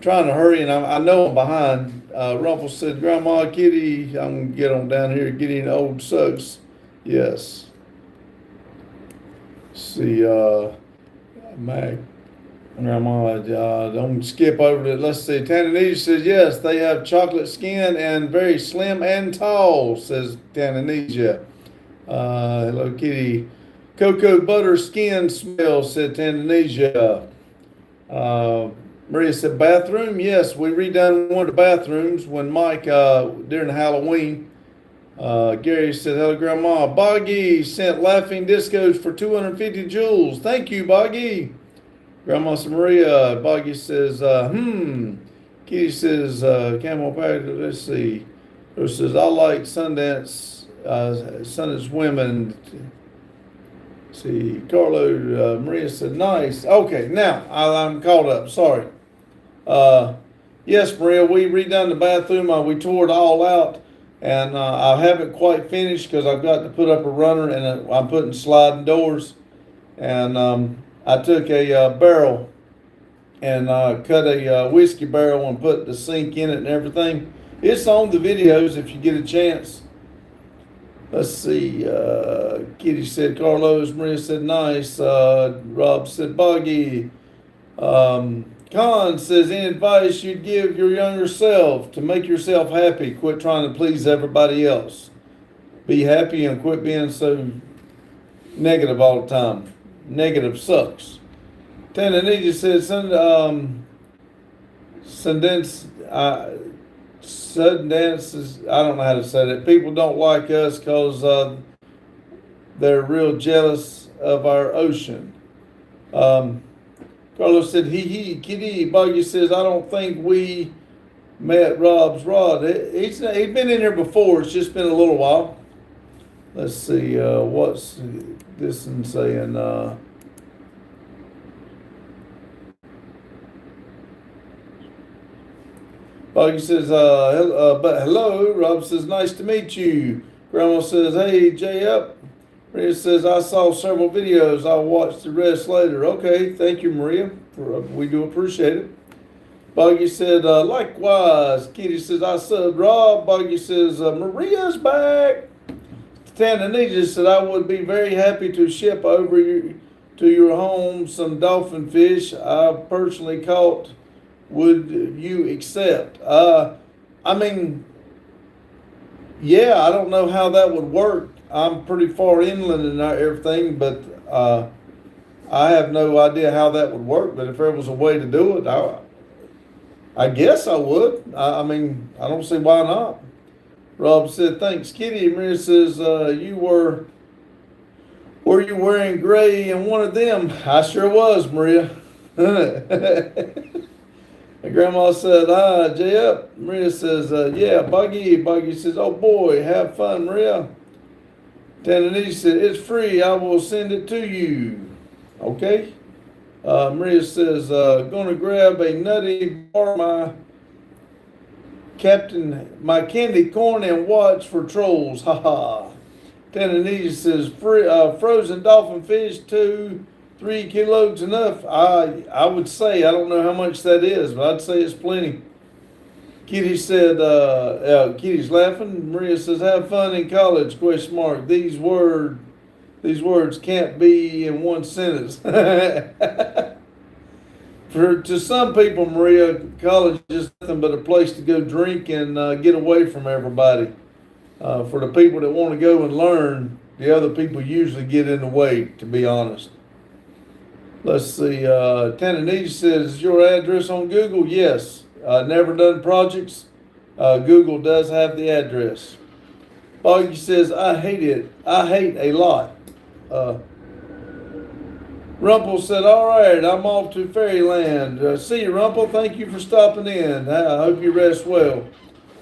Trying to hurry, and I know I'm behind. Rumpel said, Grandma, Kitty, I'm going to get on down here getting old sucks. Yes. See, Mac, Grandma, don't skip over to, let's see. Tanzania says, yes, they have chocolate skin and very slim and tall, says Tanzania. Hello, Kitty. Cocoa butter skin smell, said Tanzania. Maria said, bathroom? Yes, we redone one of the bathrooms when Mike, during Halloween. Gary said, hello, Grandma. Boggy sent laughing discos for 250 joules. Thank you, Boggy. Grandma said, Maria. Boggy says, Kitty says, Camel Pack, let's see. Who says, I like Sundance women. Let's see, Carlo, Maria said, nice. Okay, now I'm caught up. Sorry. Yes, Maria, we redone the bathroom. We tore it all out, and I haven't quite finished because I've got to put up a runner, and I'm putting sliding doors. And I took a barrel and cut a whiskey barrel and put the sink in it and everything. It's on the videos if you get a chance. Let's see. Kitty said, Carlos. Maria said, nice. Rob said, Boggy. Con says, any advice you'd give your younger self to make yourself happy? Quit trying to please everybody else. Be happy and quit being so negative all the time. Negative sucks. Tanzania says, Sundance is, I don't know how to say that. People don't like us because they're real jealous of our ocean. Carlos said, hee, Kitty. Buggy says, I don't think we met Rob's Rod. He's been in here before. It's just been a little while. Let's see, what's this one saying? Buggy says, but hello. Rob says, nice to meet you. Grandma says, hey, Jay up. Maria says, I saw several videos. I'll watch the rest later. Okay, thank you, Maria. We do appreciate it. Buggy said, likewise. Kitty says, I said, Rob. Buggy says, Maria's back. Tanzania said, I would be very happy to ship over to your home some dolphin fish I personally caught. Would you accept? I mean, yeah, I don't know how that would work. I'm pretty far inland and everything, but I have no idea how that would work. But if there was a way to do it, I guess I would. I mean, I don't see why not. Rob said, thanks, Kitty. Maria says, were you wearing gray in one of them? I sure was, Maria. Grandma said, hi, Jay up. Maria says, yeah, Buggy. Buggy says, oh boy, have fun, Maria. Tanzania said, it's free. I will send it to you. Okay. Maria says, gonna grab a nutty bar, my candy corn and watch for trolls. Ha ha. Tanzania says, frozen dolphin fish, 2-3 kilos enough. I would say, I don't know how much that is, but I'd say it's plenty. Kitty said, Kitty's laughing. Maria says, have fun in college, question mark. These words can't be in one sentence. To some people, Maria, college is nothing but a place to go drink and get away from everybody. For the people that want to go and learn, the other people usually get in the way, to be honest. Let's see. Tananese says, is your address on Google? Yes. Never done projects. Google does have the address. Boggy says, I hate it. I hate a lot. Rumpel said, all right, I'm off to Fairyland. See you, Rumpel. Thank you for stopping in. I hope you rest well.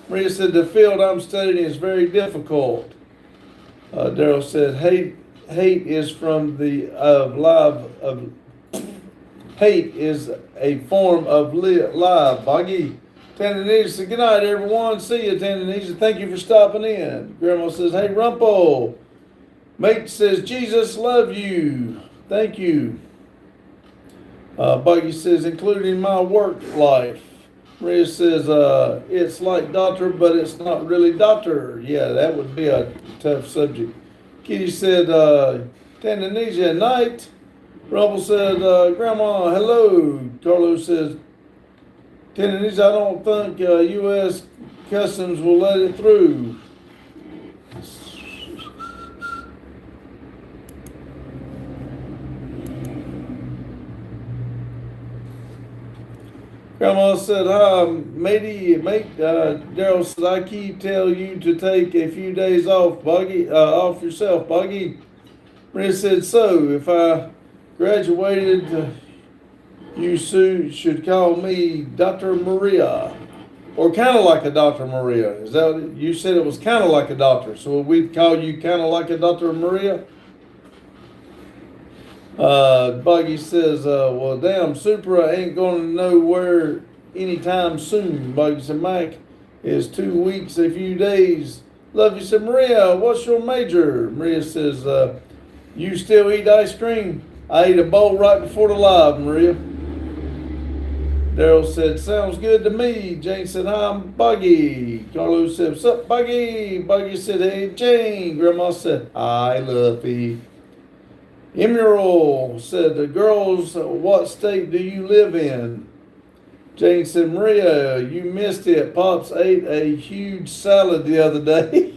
Maria said, the field I'm studying is very difficult. Daryl said, hate is from the hate is a form of lie. Boggy. Tananese said, good night, everyone. See you, Tananese. Thank you for stopping in. Grandma says, hey, Rumpel. Mate says, Jesus love you. Thank you. Buggy says, including my work life. Maria says, it's like doctor, but it's not really doctor. Yeah, that would be a tough subject. Kitty said, Tanzania at night. Rumble said, Grandma, hello. Carlos says, Tanzania, I don't think U.S. Customs will let it through. Grandma said, hi, mate, Daryl said, I keep telling you to take a few days off, Buggy, off yourself, Buggy. Maria said, so, if I graduated, you should call me Dr. Maria, or kind of like a Dr. Maria. Is that, you said it was kind of like a doctor, so we'd call you kind of like a Dr. Maria? Buggy says, well, damn, Supra ain't going to know where anytime soon. Buggy said, Mike, is 2 weeks, a few days. Love you said, Maria, what's your major? Maria says, you still eat ice cream? I ate a bowl right before the live, Maria. Daryl said, sounds good to me. Jane said, hi, I'm Buggy. Carlos said, what's up, Buggy? Buggy said, hey, Jane. Grandma said, I love you. Emerald said, the girls, what state do you live in? Jane said, Maria, you missed it. Pops ate a huge salad the other day.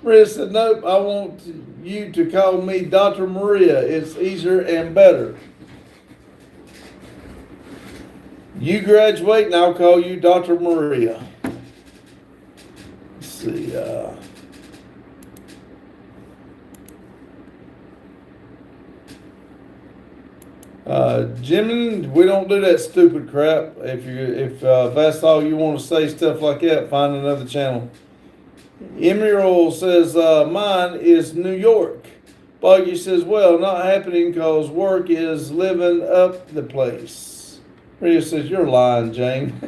Maria said, nope, I want you to call me Dr. Maria. It's easier and better. You graduate and I'll call you Dr. Maria. Let's see, Jimmy, we don't do that stupid crap. If that's all you want to say, stuff like that, find another channel. Emerald says, mine is New York. Buggy says, well, not happening because work is living up the place. Maria says, you're lying, Jane.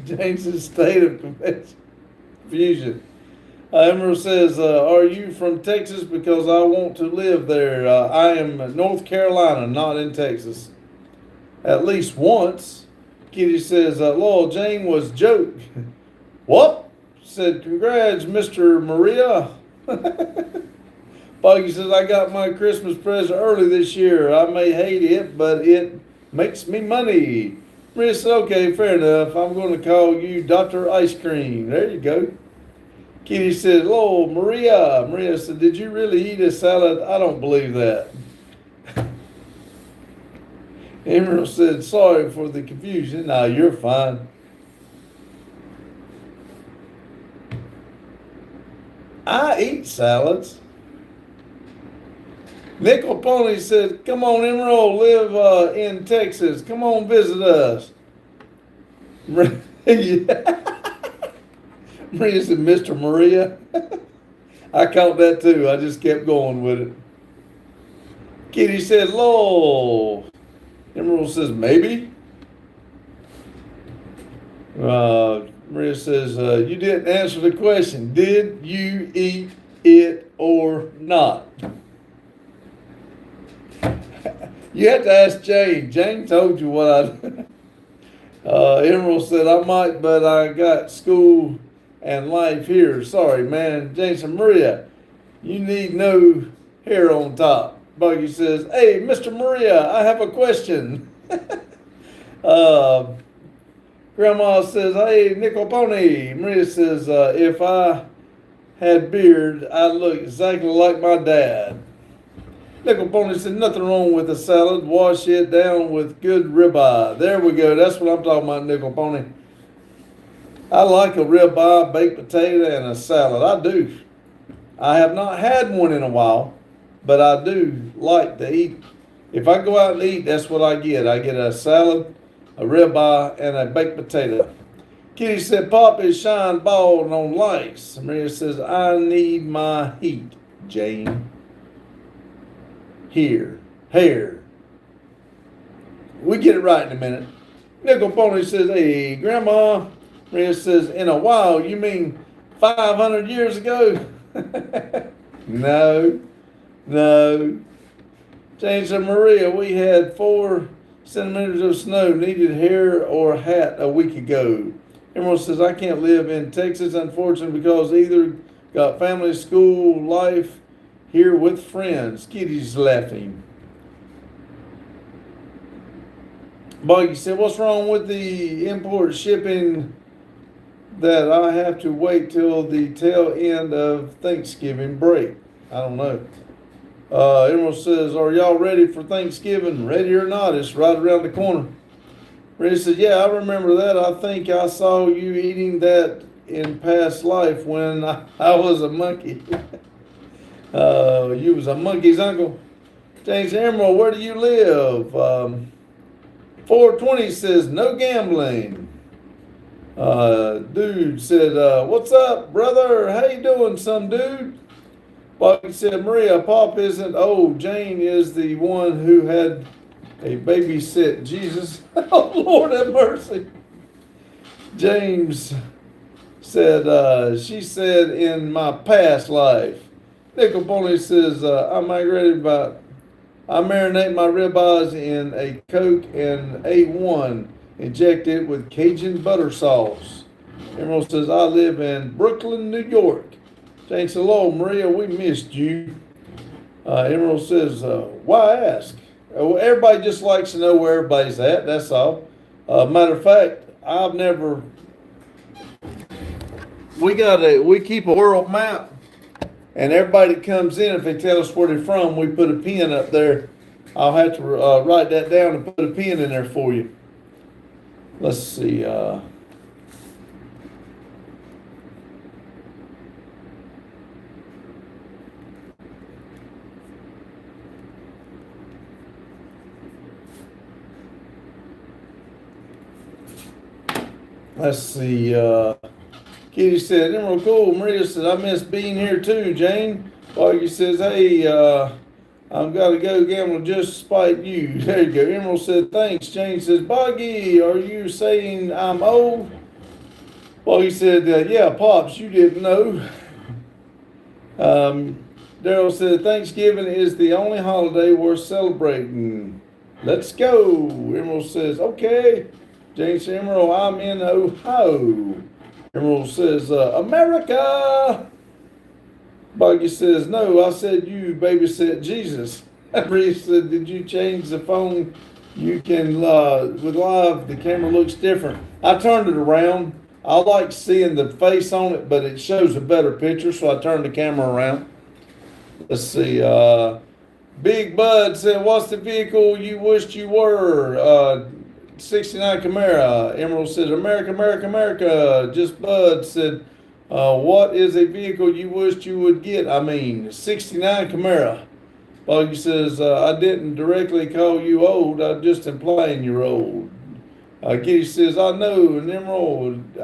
Jane's state of confusion. Emerald says, are you from Texas? Because I want to live there. I am in North Carolina, not in Texas. At least once. Kitty says, Lord, Jane was joke. What? Said, congrats, Mr. Maria. Buggy says, I got my Christmas present early this year. I may hate it, but it makes me money. Maria said, okay, fair enough. I'm going to call you Dr. Ice Cream. There you go. Kitty said, hello, Maria. Maria said, did you really eat a salad? I don't believe that. Emerald said, sorry for the confusion. No, you're fine. I eat salads. Nickel Pony said, come on, Emerald, live in Texas. Come on, visit us. Maria said, Mr. Maria. I caught that too. I just kept going with it. Kitty said, Lord. Emerald says, maybe. Maria says, you didn't answer the question. Did you eat it or not? You have to ask Jane. Jane told you what I Emerald said, I might, but I got school and life here. Sorry, man. Jason Maria, you need no hair on top. Buggy says, hey, Mr. Maria, I have a question. uh, Grandma says, hey, Nickel Pony. Maria says, if I had beard, I'd look exactly like my dad. Nickel Pony said, nothing wrong with a salad. Wash it down with good ribeye. There we go. That's what I'm talking about, Nickel Pony. I like a ribeye, baked potato, and a salad. I do. I have not had one in a while, but I do like to eat. If I go out and eat, that's what I get. I get a salad, a ribeye, and a baked potato. Kitty said, Pop is shine bald on lights. Maria says, I need my heat, Jane. Here, hair. We get it right in a minute. Nickel Pony says, hey, Grandma. Maria says, in a while, you mean 500 years ago? No. Jane said, Maria, we had 4 centimeters of snow, needed hair or hat a week ago. Emerald says, I can't live in Texas, unfortunately, because either got family, school, life, here with friends. Kitty's laughing. Buggy said, what's wrong with the import shipping that I have to wait till the tail end of Thanksgiving break? I don't know. Emerald says, are y'all ready for Thanksgiving? Ready or not, it's right around the corner. Ray says, yeah, I remember that. I think I saw you eating that in past life when I was a monkey. You was a monkey's uncle. James Emerald, where do you live? 420 says, no gambling. Dude said, what's up, brother? How you doing, some dude? Bobby said, Maria, Pop isn't old. Jane is the one who had a babysit Jesus. Oh, Lord have mercy. James said, she said, in my past life. Nickel Pony says, I marinate my ribeyes in a Coke and A1. Inject it with Cajun butter sauce. Emerald says, I live in Brooklyn, New York. Jane said, hello, Maria, we missed you. Emerald says, why ask? Well, everybody just likes to know where everybody's at, that's all. Matter of fact, we keep a world map, and everybody that comes in, if they tell us where they're from, we put a pin up there. I'll have to write that down and put a pin in there for you. Let's see. Let's see. Kitty said, Emerald cool. Maria says, I miss being here too, Jane. Boggy says, hey, I've got to go gamble just to spite you. There you go. Emerald said, thanks. Jane says, Boggy, are you saying I'm old? Boggy said, yeah, Pops, you didn't know. Daryl said, Thanksgiving is the only holiday worth celebrating. Let's go. Emerald says, okay. Jane says, Emerald, I'm in Ohio. Emerald says, America. Boggy says, no, I said you babysit Jesus. Maria said, did you change the phone? You can, with live, the camera looks different. I turned it around. I like seeing the face on it, but it shows a better picture, so I turned the camera around. Let's see. Big Bud said, what's the vehicle you wished you were? 69 Camaro. Emerald says, America, America, America. Just Bud said, what is a vehicle you wished you would get? 69 Camaro. Boggy says, I didn't directly call you old. I'm just implying you're old. Kitty says, I know. And Emerald,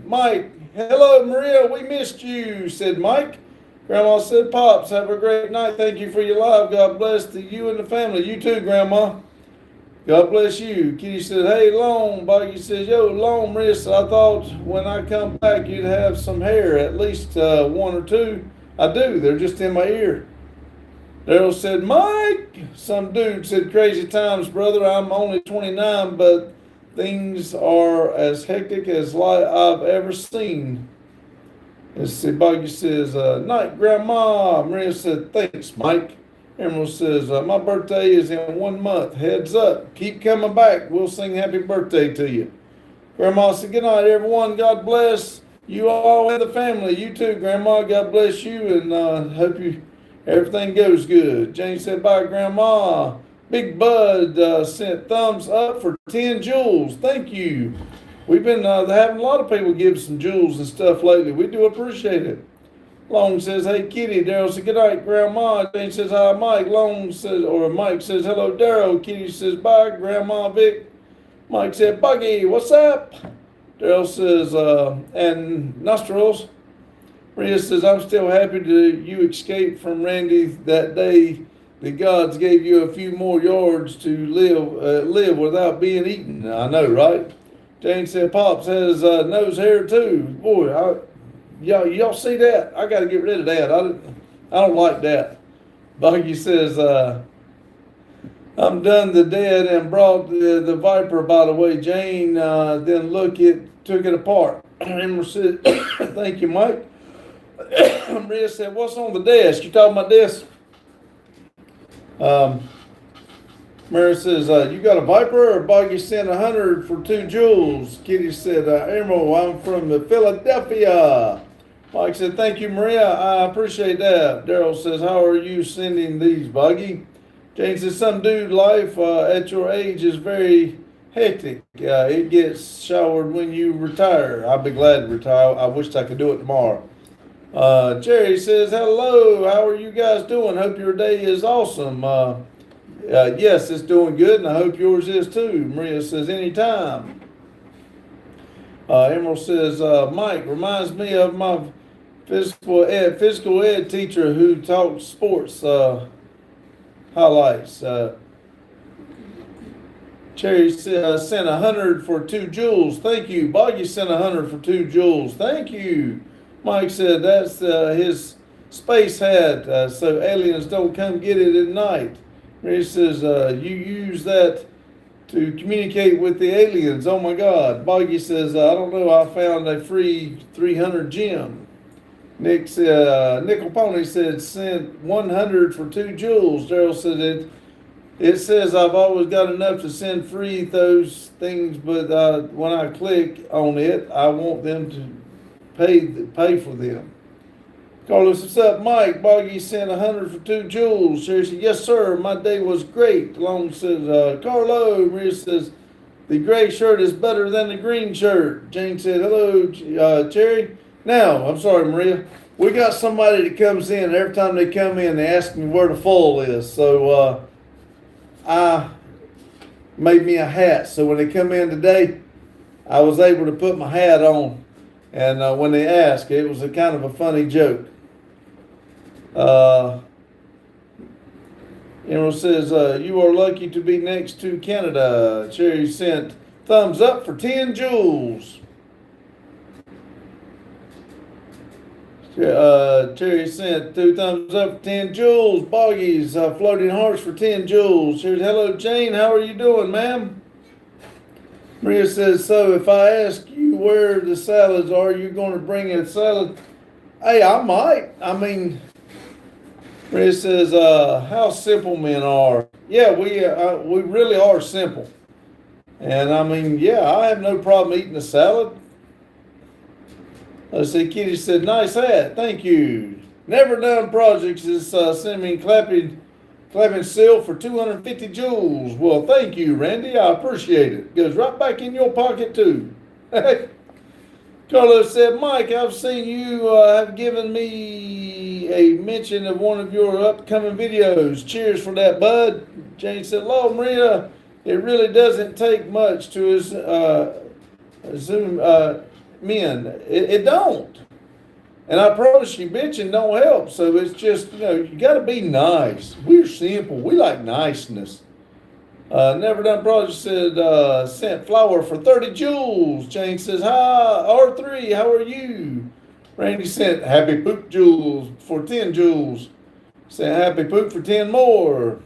Mike, hello, Maria. We missed you, said Mike. Grandma said, Pops, have a great night. Thank you for your life. God bless to you and the family. You too, Grandma. God bless you. Kitty said, hey, Long. Boggy says, yo, Long, Maria said, I thought when I come back you'd have some hair, at least one or two. I do. They're just in my ear. Daryl said, Mike. Some dude said, crazy times, brother. I'm only 29, but things are as hectic as I've ever seen. Let's see, Buggy says, night, Grandma. Maria said, thanks, Mike. Emerald says, my birthday is in 1 month. Heads up. Keep coming back. We'll sing happy birthday to you. Grandma said, good night, everyone. God bless you all and the family. You too, Grandma. God bless you, and hope everything goes good. Jane said, bye, Grandma. Big Bud sent thumbs up for 10 jewels. Thank you. We've been having a lot of people give some jewels and stuff lately. We do appreciate it. Long says, hey, Kitty. Daryl said, good night, Grandma. Jane says, hi, Mike. Long says, or Mike says, hello, Daryl. Kitty says, bye, Grandma Vic. Mike said, Buggy, what's up? Daryl says, and nostrils. Maria says, I'm still happy you escaped from Randy that day. The gods gave you a few more yards to live without being eaten. I know, right? Jane said, Pops has nose hair too. Boy, y'all see that? I got to get rid of that. I don't like that. Buggy says, I'm done the dead and brought the viper, by the way. Jane then took it apart. Emma said, thank you, Mike. Maria said, what's on the desk? You talking about this? Mary says, you got a viper, or Buggy sent 100 for 2 jewels? Kitty said, Emerald, I'm from Philadelphia. Mike said, thank you, Maria. I appreciate that. Daryl says, how are you sending these, Buggy? Jane says, some dude life at your age is very hectic. It gets showered when you retire. I'll be glad to retire. I wish I could do it tomorrow. Jerry says, hello. How are you guys doing? Hope your day is awesome. Yes, it's doing good, and I hope yours is too. Maria says, anytime. Emerald says, Mike reminds me of my physical ed teacher who taught sports highlights. Cherry sent 100 for 2 jewels. Thank you. Boggy sent 100 for 2 jewels. Thank you. Mike said that's his space hat, so aliens don't come get it at night. He says, you use that to communicate with the aliens. Oh my God. Boggy says, I don't know. I found a free 300 gem. Nick said, Nickel Pony said, sent 100 for 2 jewels. Daryl said, it says I've always got enough to send free those things, but when I click on it, I want them to pay for them. Carlos, what's up, Mike? Boggy sent 100 for 2 jewels. Sherry said, yes, sir. My day was great. Long says, Carlo. Maria says, the gray shirt is better than the green shirt. Jane said, hello, Cherry. Now, I'm sorry, Maria. We got somebody that comes in. Every time they come in, they ask me where the foil is. So I made me a hat. So when they come in today, I was able to put my hat on. And when they ask, it was a kind of a funny joke. Emerald says, you are lucky to be next to Canada. Cherry sent thumbs up for 10 jewels. Cherry sent 2 thumbs up for 10 jewels. Boggy's floating hearts for 10 jewels. Cherry, hello, Jane. How are you doing, ma'am? Maria says, so if I ask you where the salads are, you going to bring a salad? Hey, I might. I mean, Maria says, how simple men are. Yeah, we really are simple. And I mean, yeah, I have no problem eating a salad. Let's see, Kitty said, nice hat. Thank you. Never Done Projects is sending me clapping seal for 250 jewels. Well, thank you, Randy. I appreciate it. Goes right back in your pocket, too. Carlos said, Mike, I've seen you have given me a mention of one of your upcoming videos. Cheers for that, bud. Jane said, hello, Maria. It really doesn't take much to assume men. It don't. And I promise you, bitching don't help. So it's just, you got to be nice. We're simple. We like niceness. Never Done Project said, sent flour for 30 jewels. Jane says, hi, R3, how are you? Randy sent happy poop jewels for 10 jewels. Sent happy poop for 10 more.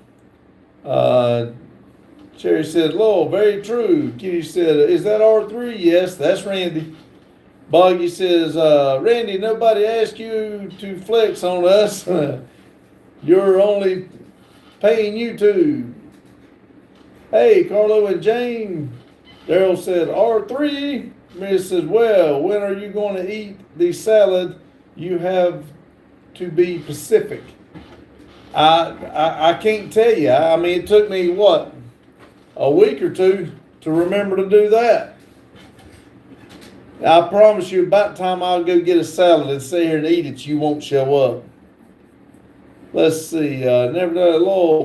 Sherry said, Lowell, very true. Kitty said, is that R3? Yes, that's Randy. Boggy says, Randy, nobody asked you to flex on us. You're only paying you to. Hey, Carlo and Jane. Daryl said, R3. Maria says, well, when are you going to eat the salad? You have to be Pacific. I can't tell you. I mean, it took me, what, a week or two to remember to do that. I promise you, about the time I'll go get a salad and sit here and eat it, you won't show up. Let's see. Never done it. Lowell,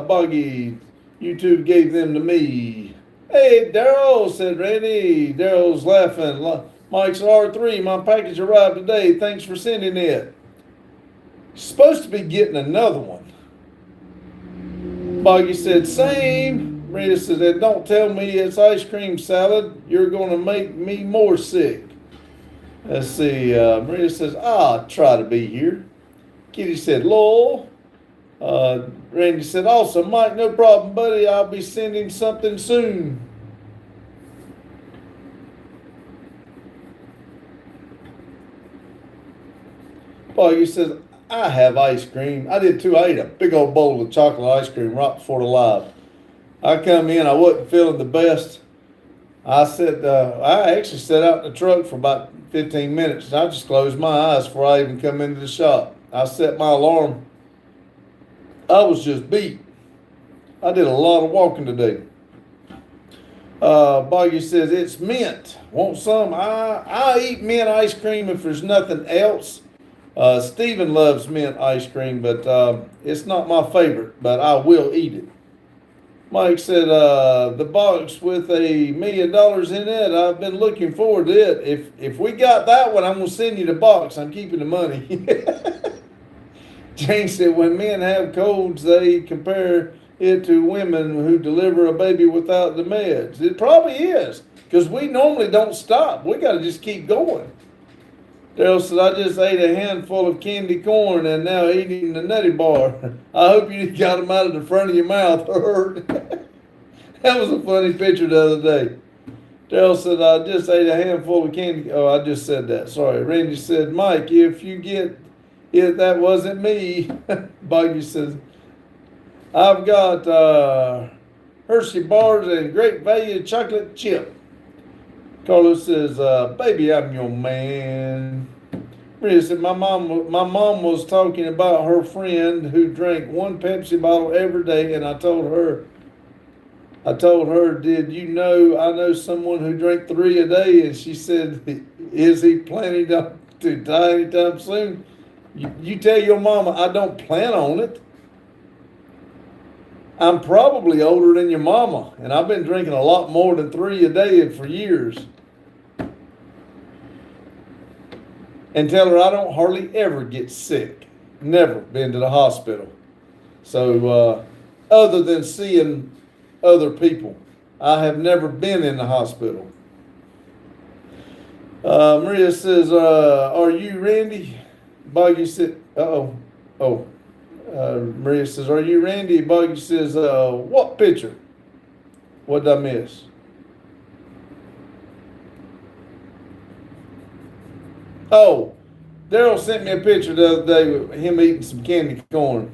Boggy, you two gave them to me. Hey, Daryl, said Randy. Daryl's laughing. Mike's R3. My package arrived today. Thanks for sending it. Supposed to be getting another one. Boggy said, same. Rita said, don't tell me it's ice cream salad. You're going to make me more sick. Let's see. Maria says, I'll try to be here. Kitty said, Lowell. Randy said, awesome, Mike, no problem, buddy. I'll be sending something soon. Boggy says, I have ice cream. I did too. I ate a big old bowl of chocolate ice cream right before the live. I come in, I wasn't feeling the best. I actually sat out in the truck for about 15 minutes. And I just closed my eyes before I even come into the shop. I set my alarm. I was just beat. I did a lot of walking today. Boggy says, it's mint. Want some? I eat mint ice cream if there's nothing else. Stephen loves mint ice cream, but it's not my favorite, but I will eat it. Mike said, the box with $1 million in it, I've been looking forward to it. If we got that one, I'm going to send you the box. I'm keeping the money. Jane said, when men have colds, they compare it to women who deliver a baby without the meds. It probably is, because we normally don't stop. We got to just keep going. Daryl said, I just ate a handful of candy corn and now eating the Nutty Bar. I hope you got them out of the front of your mouth. That was a funny picture the other day. Daryl said, I just ate a handful of candy. Oh, I just said that. Sorry. Randy said, Mike, if you get it, that wasn't me. Boggy says, I've got Hershey bars and great value chocolate chip. Carlos says, baby, I'm your man. Maria said, my mom was talking about her friend who drank one Pepsi bottle every day, and I told her, did you know I know someone who drank 3 a day? And she said, is he planning to die anytime soon? You tell your mama I don't plan on it. I'm probably older than your mama, and I've been drinking a lot more than 3 a day for years. And tell her I don't hardly ever get sick. Never been to the hospital. So, other than seeing other people, I have never been in the hospital. Maria says, are you Randy? Boggy said, Maria says, are you Randy? Boggy says, what picture? What did I miss? Oh, Daryl sent me a picture the other day with him eating some candy corn.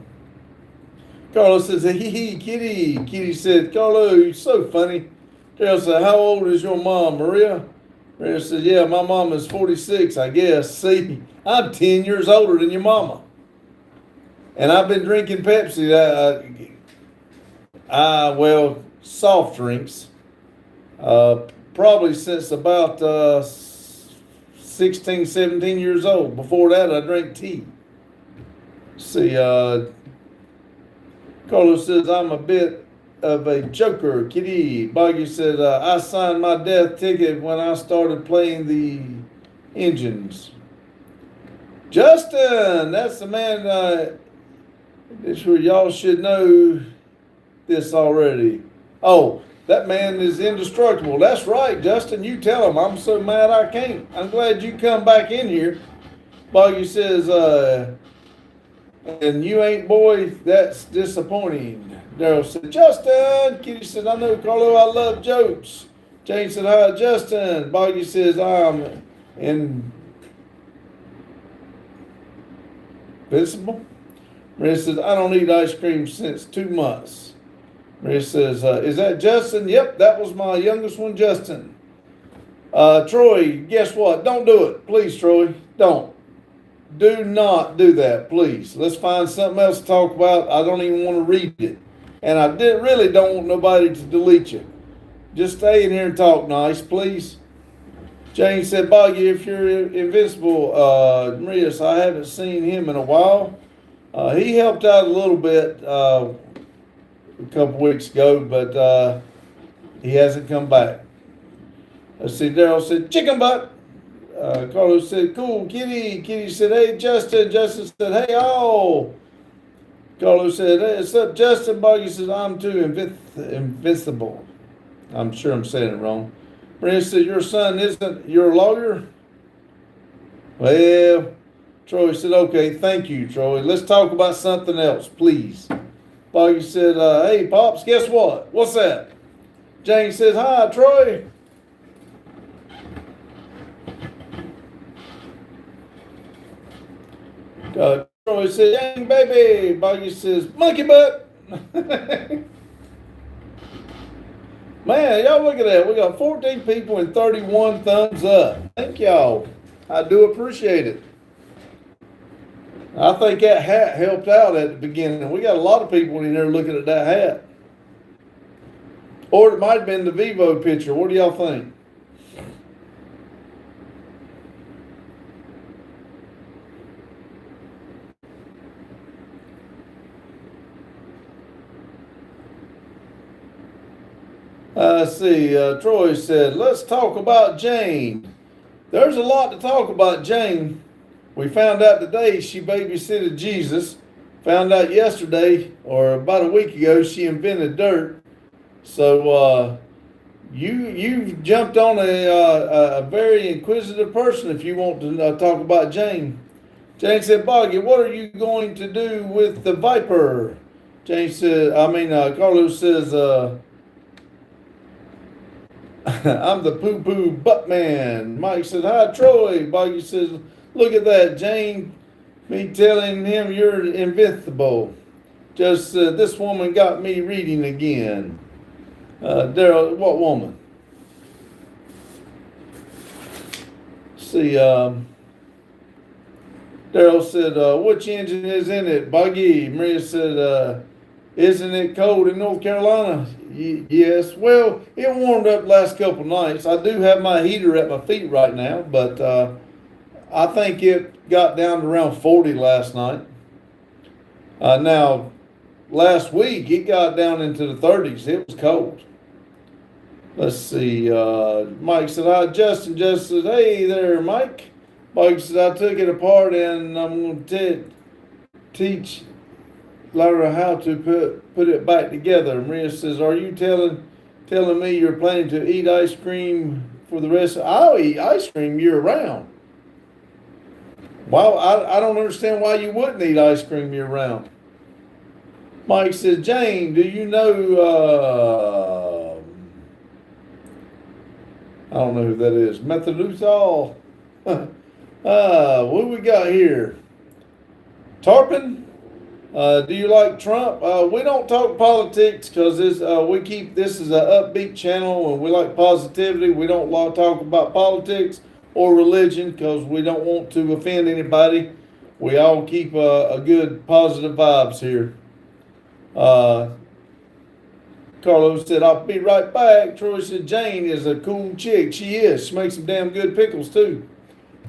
Carlos says, hee, Kitty. Kitty said, Carlo, you're so funny. Daryl said, how old is your mom, Maria? Maria said, yeah, my mom is 46, I guess. See, I'm 10 years older than your mama. And I've been drinking Pepsi, soft drinks, probably since about 16, 17 years old. Before that, I drank tea. See, Carlos says, I'm a bit of a joker, Kitty. Boggy said, I signed my death ticket when I started playing the engines. Justin, that's the man, sure y'all should know this already. Oh, that man is indestructible. That's right, Justin. You tell him. I'm so mad I can't. I'm glad you come back in here. Boggy says, And you ain't, boy, that's disappointing. Daryl said, Justin. Kitty said, I know, Carlo, I love jokes. Jane said, hi, Justin. Boggy says, I'm invincible. Maria says, I don't eat ice cream since 2 months. Maria says, is that Justin? Yep, that was my youngest one, Justin. Troy, guess what? Don't do it. Please, Troy, don't. Do not do that, please. Let's find something else to talk about. I don't even want to read it. And I really don't want nobody to delete you. Just stay in here and talk nice, please. Jane said, Boggy, if you're invincible, Maria, I haven't seen him in a while. He helped out a little bit a couple weeks ago, but he hasn't come back. Let's see, Daryl said, chicken butt. Carlos said, cool, Kitty. Kitty said, hey, Justin. Justin said, hey, all. Carlos said, hey, what's up, Justin? Boggy says, I'm too invincible. I'm sure I'm saying it wrong. Maria said, your son isn't your lawyer? Well, Troy said, okay, thank you, Troy. Let's talk about something else, please. Boggy said, hey, Pops, guess what? What's that? Jane says, hi, Troy. Troy says, dang, baby. Boggy says, monkey butt. Man, y'all look at that. We got 14 people and 31 thumbs up. Thank y'all. I do appreciate it. I think that hat helped out at the beginning. We got a lot of people in there looking at that hat. Or it might have been the Vivo picture. What do y'all think? Let's see, Troy said, let's talk about Jane. There's a lot to talk about Jane. We found out today she babysitted Jesus. Found out yesterday, or about a week ago, she invented dirt. So you've jumped on a very inquisitive person if you want to talk about Jane. Jane said, Boggy, what are you going to do with the Viper? Jane said, Carlos says, I'm the poo-poo butt man. Mike said, hi, Troy. Boggy says, look at that, Jane. Me telling him you're invincible. Just this woman got me reading again. Daryl, what woman? See, Daryl said, which engine is in it? Boggy. Maria said, isn't it cold in North Carolina? Yes. Well, it warmed up the last couple nights. I do have my heater at my feet right now, but I think it got down to around 40 last night. Now, last week, it got down into the 30s. It was cold. Let's see. Mike said, hi, Justin. Justin said, hey there, Mike. Mike said, I took it apart and I'm going to teach Laura how to put it back together. Maria says, are you telling me you're planning to eat ice cream for the rest of... I'll eat ice cream year round. Well, I don't understand why you wouldn't eat ice cream year round. Mike says, Jane, do you know, I don't know who that is. Methaluthol. What we got here? Tarpon? Do you like Trump? We don't talk politics because we keep this as an upbeat channel and we like positivity. We don't talk about politics or religion because we don't want to offend anybody. We all keep a good positive vibes here. Carlos said, I'll be right back. Troy said, Jane is a cool chick. She is. She makes some damn good pickles too.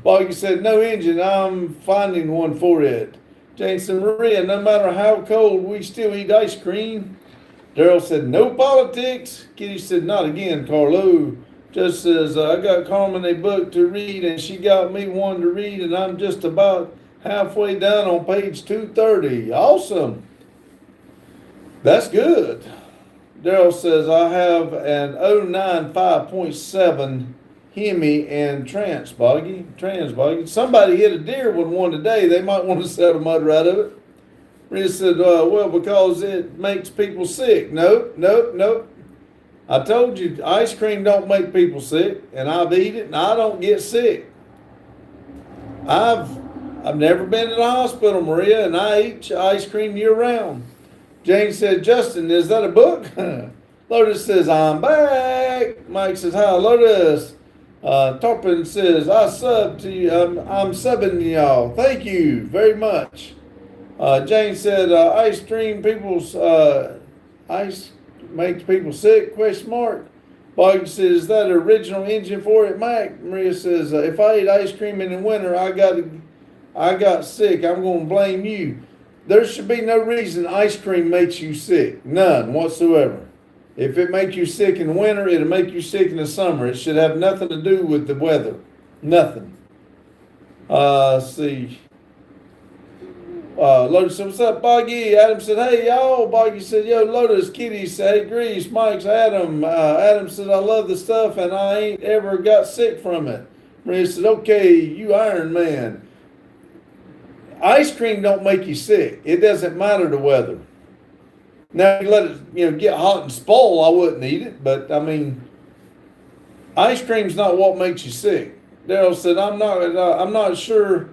Boggy said, no engine. I'm finding one for it. Jane said, Maria, no matter how cold, we still eat ice cream. Daryl said, no politics. Kitty said, not again, Carlo. Just says, I got Carmen a book to read, and she got me one to read, and I'm just about halfway down on page 230. Awesome. That's good. Daryl says, I have an 09 5.7 Hemi and Trans Boggy. Somebody hit a deer with one today. They might want to sell the mud out of it. Maria said, well, because it makes people sick. Nope, nope, nope. I told you, ice cream don't make people sick, and I've eaten it, and I don't get sick. I've never been to the hospital, Maria, and I eat ice cream year round. Jane said, Justin, is that a book? Lotus says, I'm back. Mike says, hi, Lotus. Torpin says, I sub to you. I'm subbing y'all. Thank you very much. Jane said, ice makes people sick, question mark. Boggy says, is that an original engine for it, Mac? Maria says, if I ate ice cream in the winter, I got sick. I'm going to blame you. There should be no reason ice cream makes you sick. None whatsoever. If it makes you sick in the winter, it'll make you sick in the summer. It should have nothing to do with the weather. Nothing. Let's see. Lotus said, what's up, Boggy? Adam said, hey, y'all. Boggy said, yo, Lotus. Kitty said, hey, Grease. Mike's Adam. Adam said, I love the stuff, and I ain't ever got sick from it. Maria said, okay, you Iron Man. Ice cream don't make you sick. It doesn't matter the weather. Now, if you let it get hot and spoil, I wouldn't eat it. But, I mean, ice cream's not what makes you sick. Daryl said, I'm not sure.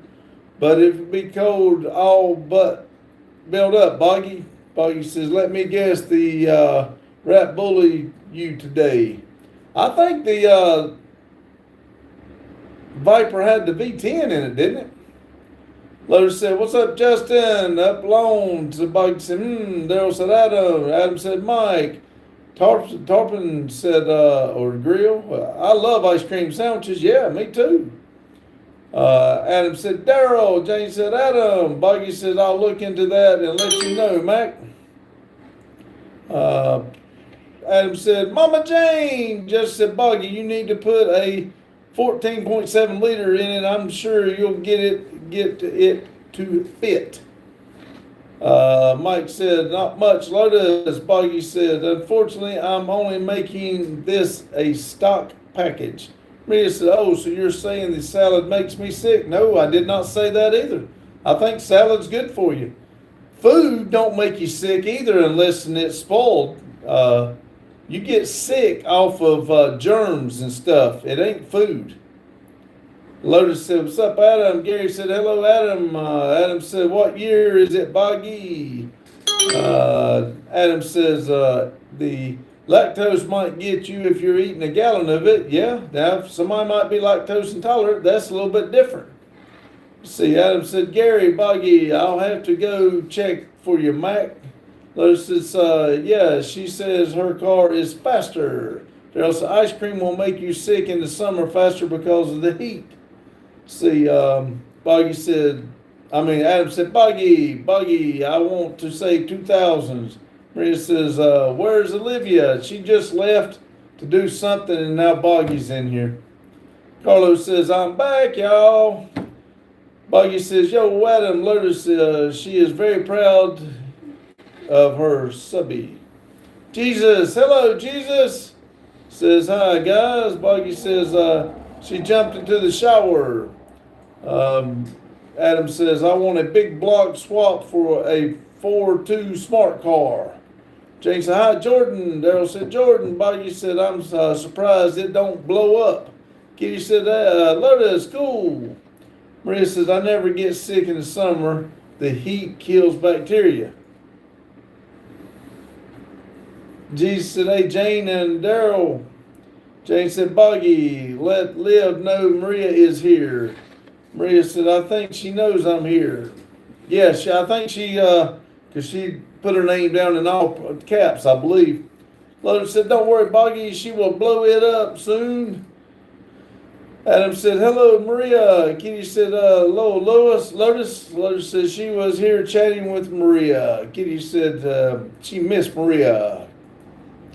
But if it be cold, all but build up, Boggy. Boggy says, let me guess, the rat bullied you today. I think the Viper had the V10 in it, didn't it? Lotus said, what's up, Justin? Up alone. So Boggy said, Daryl said, Adam. Adam said, Mike. Tarpin said, or grill. I love ice cream sandwiches. Yeah, me too. Adam said, Daryl. Jane said, Adam. Boggy said, I'll look into that and let you know, Mac. Adam said, Mama Jane. Just said, Boggy, you need to put a 14.7 liter in it. I'm sure you'll get it to fit. Mike said, not much. Lotus. Boggy said, unfortunately, I'm only making this a stock package. Maria said, oh, so you're saying the salad makes me sick? No, I did not say that either. I think salad's good for you. Food don't make you sick either unless it's spoiled. You get sick off of germs and stuff. It ain't food. Lotus said, what's up, Adam? Gary said, hello, Adam. Adam said, what year is it, Boggy? Adam says, the lactose might get you if you're eating a gallon of it. Yeah, now if somebody might be lactose intolerant, that's a little bit different. See, Adam said, Gary, Boggy, I'll have to go check for your Mac. Lotus says, yeah, she says her car is faster. Daryl said, ice cream will make you sick in the summer faster because of the heat. See, Boggy said, Adam said, Boggy, I want to say 2000s. Maria says, where's Olivia? She just left to do something and now Boggy's in here. Carlos says, I'm back, y'all. Boggy says, yo, Adam. Lotus, she is very proud of her subby. Jesus, hello, Jesus. Says, hi, guys. Boggy says, she jumped into the shower. Adam says, I want a big block swap for a 4.2 smart car. Jane said, hi, Jordan. Daryl said, Jordan. Boggy said, I'm surprised it don't blow up. Kitty said, Lotus, cool. Maria says, I never get sick in the summer. The heat kills bacteria. Jesus said, hey, Jane and Daryl. Jane said, Boggy, let Liv know Maria is here. Maria said, I think she knows I'm here. Yes, I think she, because she put her name down in all caps, I believe. Lotus said, don't worry, Boggy, she will blow it up soon. Adam said, hello, Maria. Kitty said, hello, Lois. Lotus. Lotus said she was here chatting with Maria. Kitty said she missed Maria.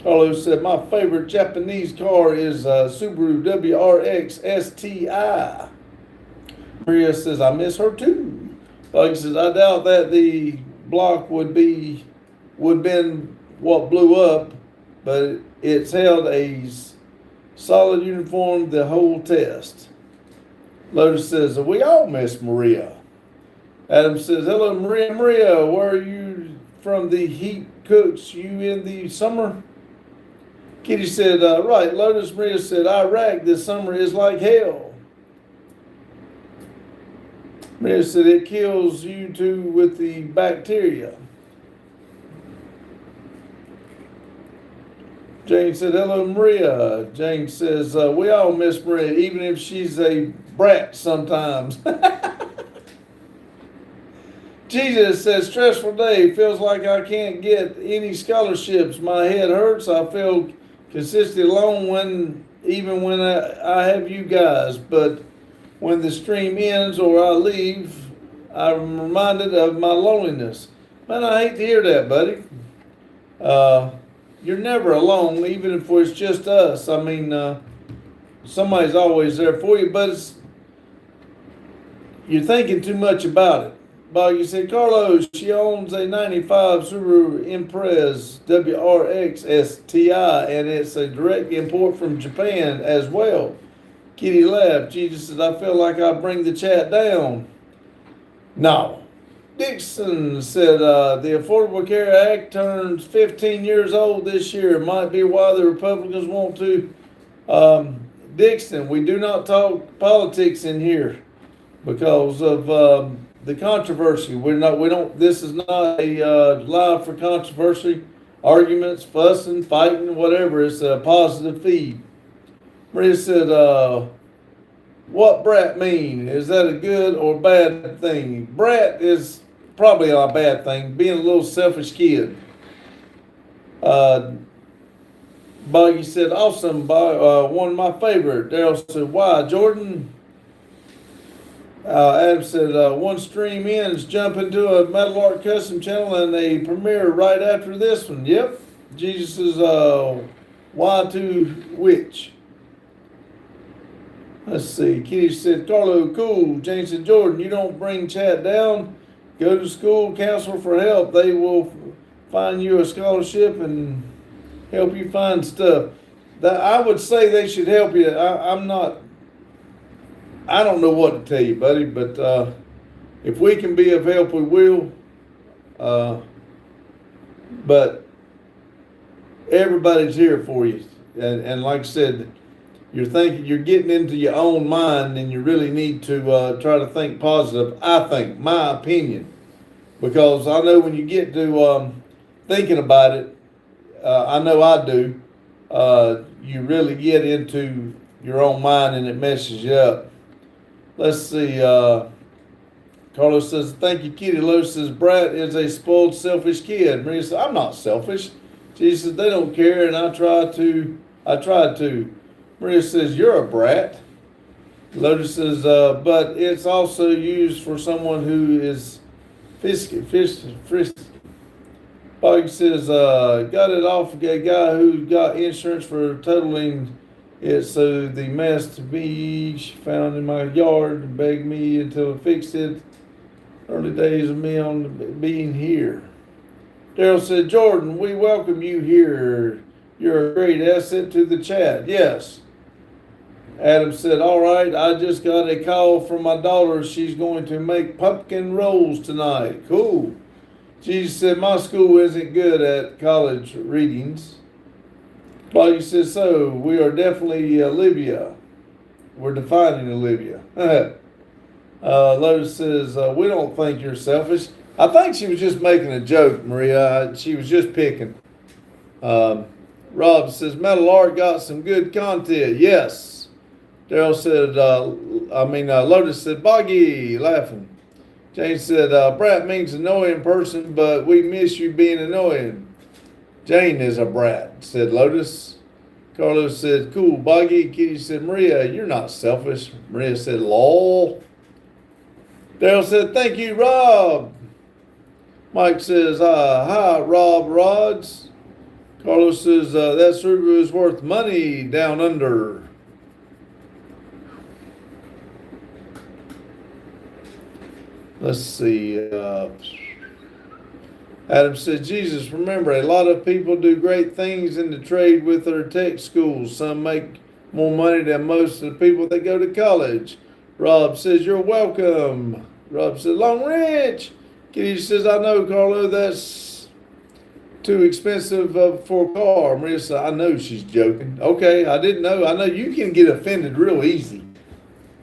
Carlos said, my favorite Japanese car is Subaru WRX STI. Maria says, I miss her too. Boggy says, I doubt that the block would been what blew up, but it's held a solid uniform the whole test. Lotus says, we all miss Maria. Adam says, hello, Maria. Maria, where are you from? The heat cooks you in the summer? Kitty said, right. Lotus. Maria said, Iraq this summer is like hell. Maria said, it kills you too with the bacteria. Jane said, hello, Maria. Jane says, we all miss Maria, even if she's a brat sometimes. Jesus says, stressful day. Feels like I can't get any scholarships. My head hurts. I feel consistently alone even when I have you guys. But when the stream ends or I leave, I'm reminded of my loneliness. Man, I hate to hear that, buddy. You're never alone, even if it's just us. I mean, somebody's always there for you, but you're thinking too much about it. But you said, Carlos, she owns a 95 Subaru Impreza WRX STI, and it's a direct import from Japan as well. Kitty laughed. Jesus said, I feel like I bring the chat down. No. Dixon said, the Affordable Care Act turns 15 years old this year. Might be why the Republicans want to. Dixon, we do not talk politics in here because of the controversy. We don't. This is not a live for controversy, arguments, fussing, fighting, whatever. It's a positive feed. Maria said, what brat mean? Is that a good or bad thing? Brat is probably a bad thing, being a little selfish kid. Buggy said, awesome, one of my favorite. Daryl said, why? Jordan? Adam said, one stream ends, jump into a Metal Art Custom channel and they premiere right after this one. Yep. Jesus is why to which? Let's see. Kitty said, Carlo, cool. Jane said, Jordan, you don't bring chat down. Go to school, counsel for help. They will find you a scholarship and help you find stuff. I would say they should help you. I don't know what to tell you, buddy, but if we can be of help, we will. But everybody's here for you. And like I said, you're getting into your own mind, and you really need to try to think positive. I think, my opinion, because I know when you get to thinking about it, I know I do. You really get into your own mind, and it messes you up. Let's see. Carlos says, "Thank you, Kitty." Lois says, "Brat is a spoiled, selfish kid." Maria says, "I'm not selfish." She says, "They don't care, and I tried to." Maria says, "You're a brat." Lotus says, "But it's also used for someone who is frisky." Boggy says, "Got it off a guy who got insurance for totaling it, so the mess to be found in my yard and begged me until I fixed it. Early days of me on being here." Daryl said, "Jordan, we welcome you here. You're a great asset to the chat." Yes. Adam said, "All right, I just got a call from my daughter. She's going to make pumpkin rolls tonight." Cool. Jesus said, "My school isn't good at college readings." Bobby says, "So we are definitely Olivia. We're defining Olivia." Lotus says, "We don't think you're selfish." I think she was just making a joke, Maria. She was just picking. Rob says, "Metal Art got some good content." Yes. Daryl said, Lotus said, "Boggy," laughing. Jane said, "Brat means annoying person, but we miss you being annoying." Jane is a brat, said Lotus. Carlos said, "Cool, Boggy." Kitty said, "Maria, you're not selfish." Maria said, "Lol." Daryl said, "Thank you, Rob." Mike says, "Hi, Rob Rods." Carlos says, "That Subaru is worth money down under." Let's see. Adam said, "Jesus, remember, a lot of people do great things in the trade with their tech schools. Some make more money than most of the people that go to college." Rob says, "You're welcome, Rob said, Long Ranch. Kitty says, I know, Carlo, that's too expensive for a car. Maria said, I know she's joking. Okay, I didn't know. I know you can get offended real easy.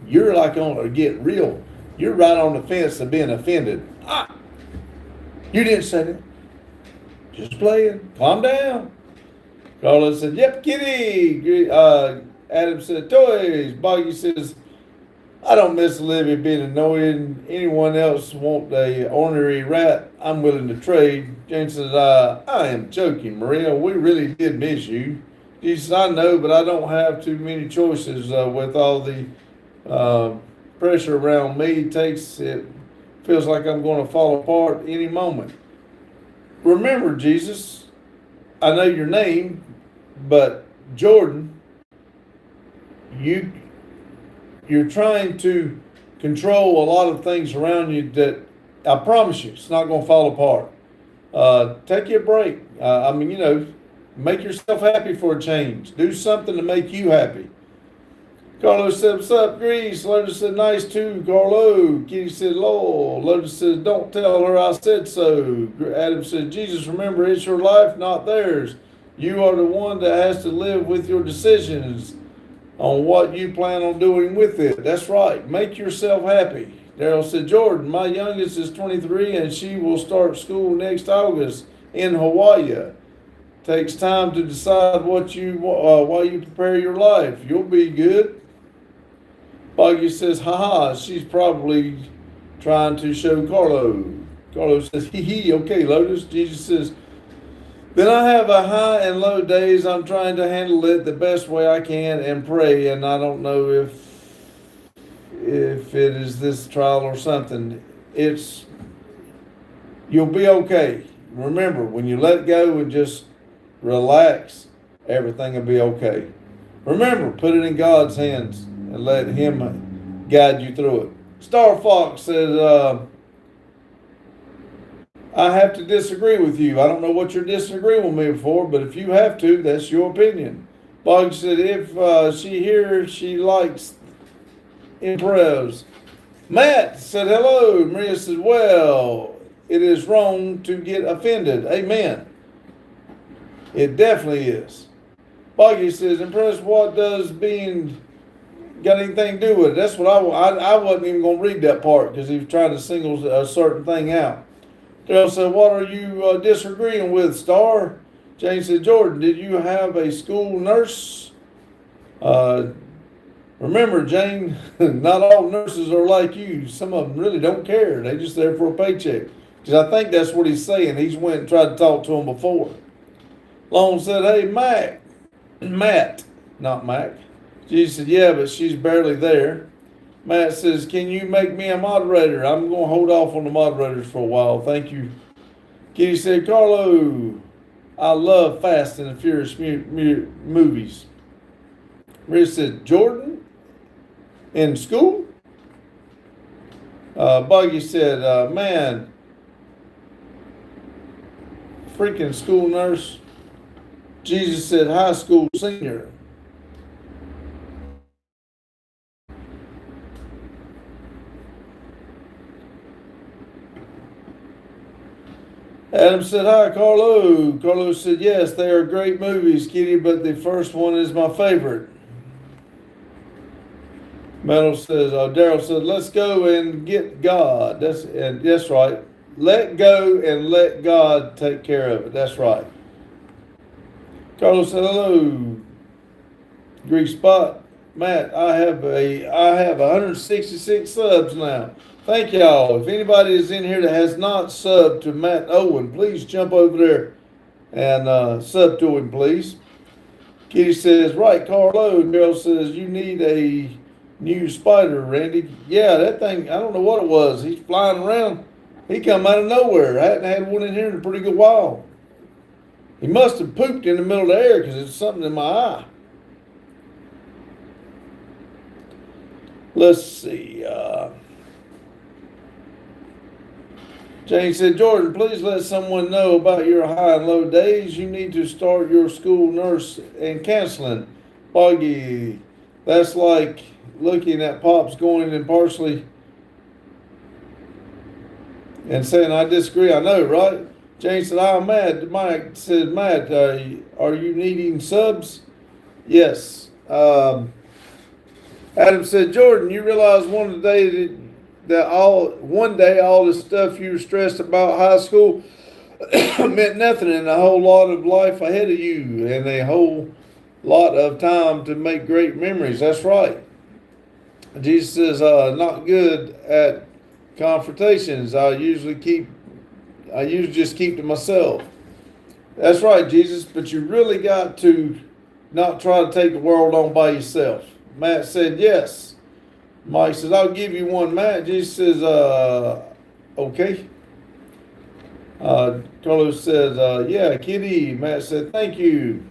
You're like you're right on the fence of being offended. You didn't say that. Just playing. Calm down. Carlo said, yep, kitty. Adam said, toys. Boggy says, I don't miss Olivia being annoying. Anyone else want a ornery rat? I'm willing to trade. Jane says, I am joking, Maria. We really did miss you. She says, I know, but I don't have too many choices with all the pressure around me. It feels like I'm going to fall apart any moment. Remember, Jesus, I know your name, but Jordan, you're trying to control a lot of things around you that I promise you, it's not going to fall apart. Take you a break. Make yourself happy for a change. Do something to make you happy. Carlo said, what's up, Grease? Lotus said, nice too, Carlo. Kitty said, Lord. Lotus said, don't tell her I said so. Adam said, Jesus, remember, it's your life, not theirs. You are the one that has to live with your decisions on what you plan on doing with it. That's right. Make yourself happy. Daryl said, Jordan, my youngest is 23 and she will start school next August in Hawaii. Takes time to decide while you prepare your life. You'll be good. Boggy says, haha, she's probably trying to show Carlo. Carlo says, hee, okay, Lotus. Jesus says, then I have a high and low days. I'm trying to handle it the best way I can and pray, and I don't know if it is this trial or something. You'll be okay. Remember, when you let go and just relax, everything will be okay. Remember, put it in God's hands and let Him guide you through it. Star Fox says, I have to disagree with you. I don't know what you're disagreeing with me for, but if you have to, that's your opinion. Boggy said, if she likes improvs. Matt said, hello. Maria said, well, it is wrong to get offended. Amen. It definitely is. Boggy says, impressed, what does being got anything to do with it? That's what I wasn't even going to read that part because he was trying to single a certain thing out. Daryl said, what are you disagreeing with, Star? Jane said, Jordan, did you have a school nurse? Remember, Jane, not all nurses are like you. Some of them really don't care. They're just there for a paycheck. Because I think that's what he's saying. He's went and tried to talk to him before. Long said, hey, Matt, not Mac. She said, yeah, but she's barely there. Matt says, can you make me a moderator? I'm going to hold off on the moderators for a while. Thank you. Kitty said, Carlo, I love Fast and the Furious movies. Maria said, Jordan, in school? Buggy said, man, freaking school nurse. Jesus said, high school senior. Adam said, hi, Carlo. Carlo said, yes, they are great movies, Kitty, but the first one is my favorite. Metal says, Daryl said, let's go and get God. That's right. Let go and let God take care of it. That's right. Carlos said, hello, Greek Spot. Matt, I have 166 subs now. Thank y'all. If anybody is in here that has not subbed to Matt Owen, please jump over there and sub to him, please. Kitty says, right, Carlo. Girl says, you need a new spider, Randy. Yeah, that thing, I don't know what it was. He's flying around. He come out of nowhere. I hadn't had one in here in a pretty good while. He must have pooped in the middle of the air because it's something in my eye. Let's see. Jane said, Jordan, please let someone know about your high and low days. You need to start your school nurse and counseling. Boggy, that's like looking at Pops going and partially and saying, I disagree. I know, right? Jane said, I'm mad. Mike said, Matt, are you needing subs? Yes. Adam said, Jordan, you realize one day one day all the stuff you were stressed about high school meant nothing, and a whole lot of life ahead of you, and a whole lot of time to make great memories. That's right. Jesus is not good at confrontations. I usually just keep to myself. That's right, Jesus, but you really got to not try to take the world on by yourself. Matt said, yes. Mike says, I'll give you one, Matt. Jesus says, okay. Carlos says, yeah, kitty. Matt said, thank you.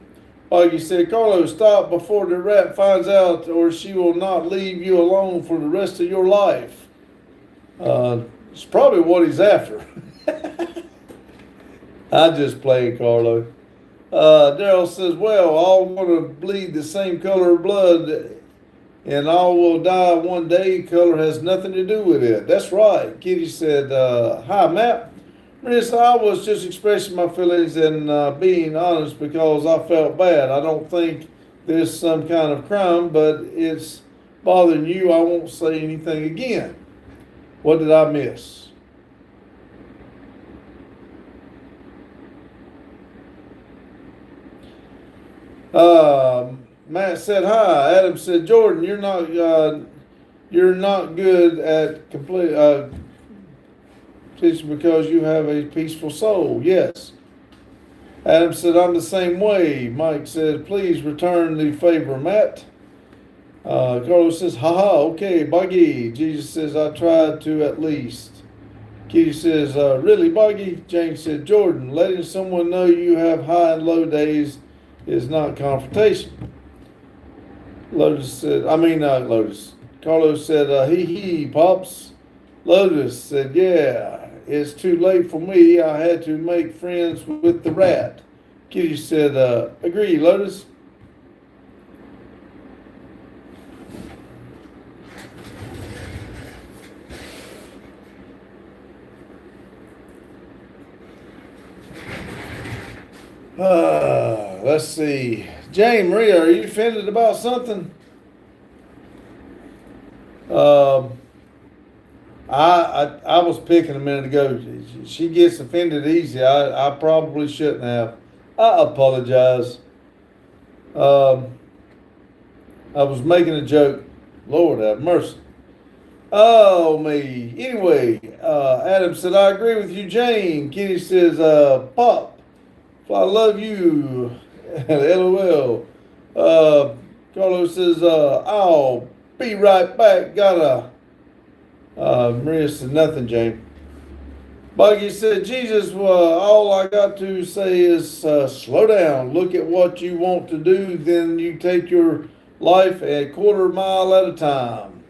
Buggy said, Carlos, stop before the rat finds out, or she will not leave you alone for the rest of your life. It's probably what he's after. I just played, Carlo. Daryl says, well, all want to bleed the same color of blood, and all will die one day. Color has nothing to do with it. That's right. Kitty said, hi, Matt. Marissa, I was just expressing my feelings and being honest because I felt bad. I don't think there's some kind of crime, but it's bothering you. I won't say anything again. What did I miss? Matt said hi. Adam said, Jordan, you're not good at teaching because you have a peaceful soul. Yes. Adam said, I'm the same way. Mike said, please return the favor, Matt. Carlos says, haha, okay, Buggy. Jesus says, I tried to at least. Kitty says, really, Buggy? James said, Jordan, letting someone know you have high and low days is not confrontation. Lotus. Carlos said, hee, Pops. Lotus said, yeah, it's too late for me. I had to make friends with the rat. Kitty said, agree, Lotus. Let's see. Jane, Maria, are you offended about something? I was picking a minute ago. She gets offended easy. I probably shouldn't have. I apologize. I was making a joke. Lord have mercy. Oh, me. Anyway, Adam said, I agree with you, Jane. Kitty says, Pop, I love you. LOL. Carlos says, I'll be right back. Maria said, nothing, Jane. Buggy said, Jesus, all I got to say is slow down. Look at what you want to do. Then you take your life a quarter mile at a time.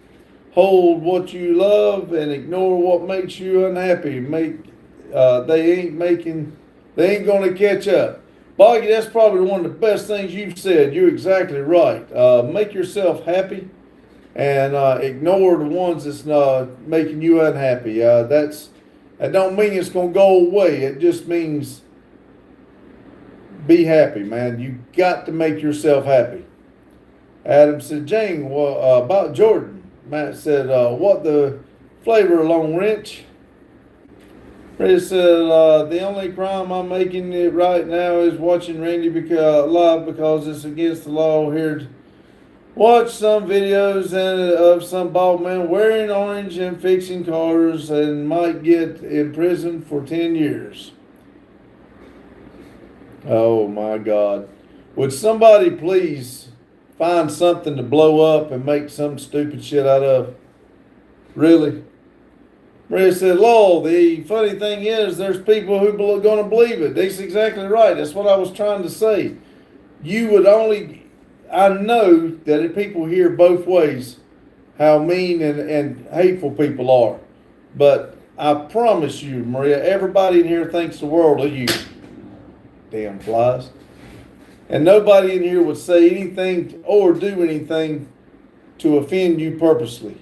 Hold what you love and ignore what makes you unhappy. They ain't going to catch up. Boggy, that's probably one of the best things you've said. You're exactly right. Make yourself happy and ignore the ones that's making you unhappy. That don't mean it's going to go away. It just means be happy, man. You got to make yourself happy. Adam said, Jane, about Jordan. Matt said, what the flavor, Long Wrench? Ray said, the only crime I'm making it right now is watching Randy live because it's against the law here. Watch some videos of some bald man wearing orange and fixing cars and might get imprisoned for 10 years. Oh my God. Would somebody please find something to blow up and make some stupid shit out of? Really? Maria said, Lol, the funny thing is there's people who are going to believe it. That's exactly right. That's what I was trying to say. I know that if people hear both ways how mean and hateful people are. But I promise you, Maria, everybody in here thinks the world of you. Damn flies. And nobody in here would say anything or do anything to offend you purposely.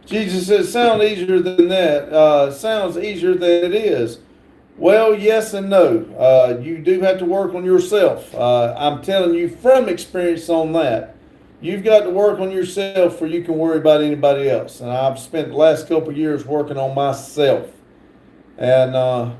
Jesus says, sound easier than that. Sounds easier than it is. Well, yes and no. You do have to work on yourself. I'm telling you from experience on that. You've got to work on yourself before you can worry about anybody else. And I've spent the last couple of years working on myself. And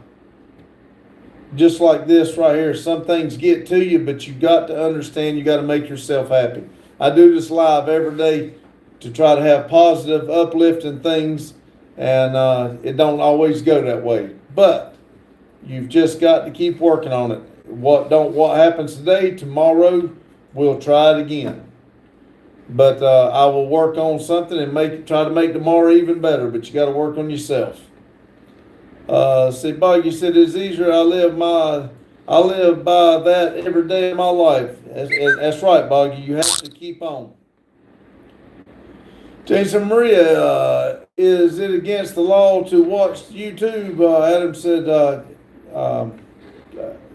just like this right here, some things get to you, but you got to understand you got to make yourself happy. I do this live every day to try to have positive, uplifting things, and it don't always go that way. But you've just got to keep working on it. What happens today, tomorrow, we'll try it again. But I will work on something and try to make tomorrow even better. But you got to work on yourself. See, Boggy said it's easier. I live by that every day of my life. That's right, Boggy. You have to keep on. Jason Maria, is it against the law to watch YouTube?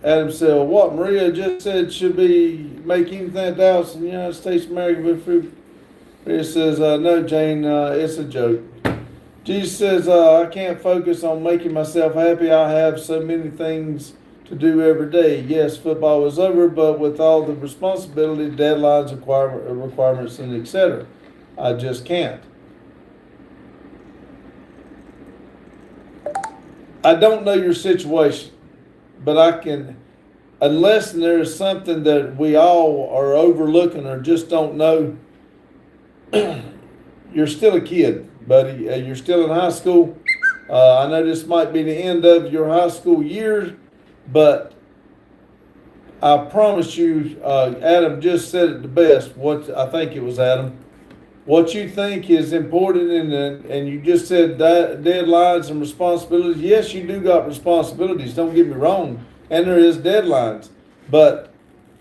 Adam said, what Maria just said should be make anything else in the United States of America with food. Maria says, no, Jane, it's a joke. Jesus says, I can't focus on making myself happy. I have so many things to do every day. Yes, football is over, but with all the responsibility, deadlines, requirements, and etc., I just can't. I don't know your situation, but I can, unless there's something that we all are overlooking or just don't know, you're still a kid, buddy. You're still in high school. I know this might be the end of your high school years, but I promise you, Adam just said it the best. I think it was Adam. What you think is important, and you just said deadlines and responsibilities. Yes, you do got responsibilities. Don't get me wrong, and there is deadlines, but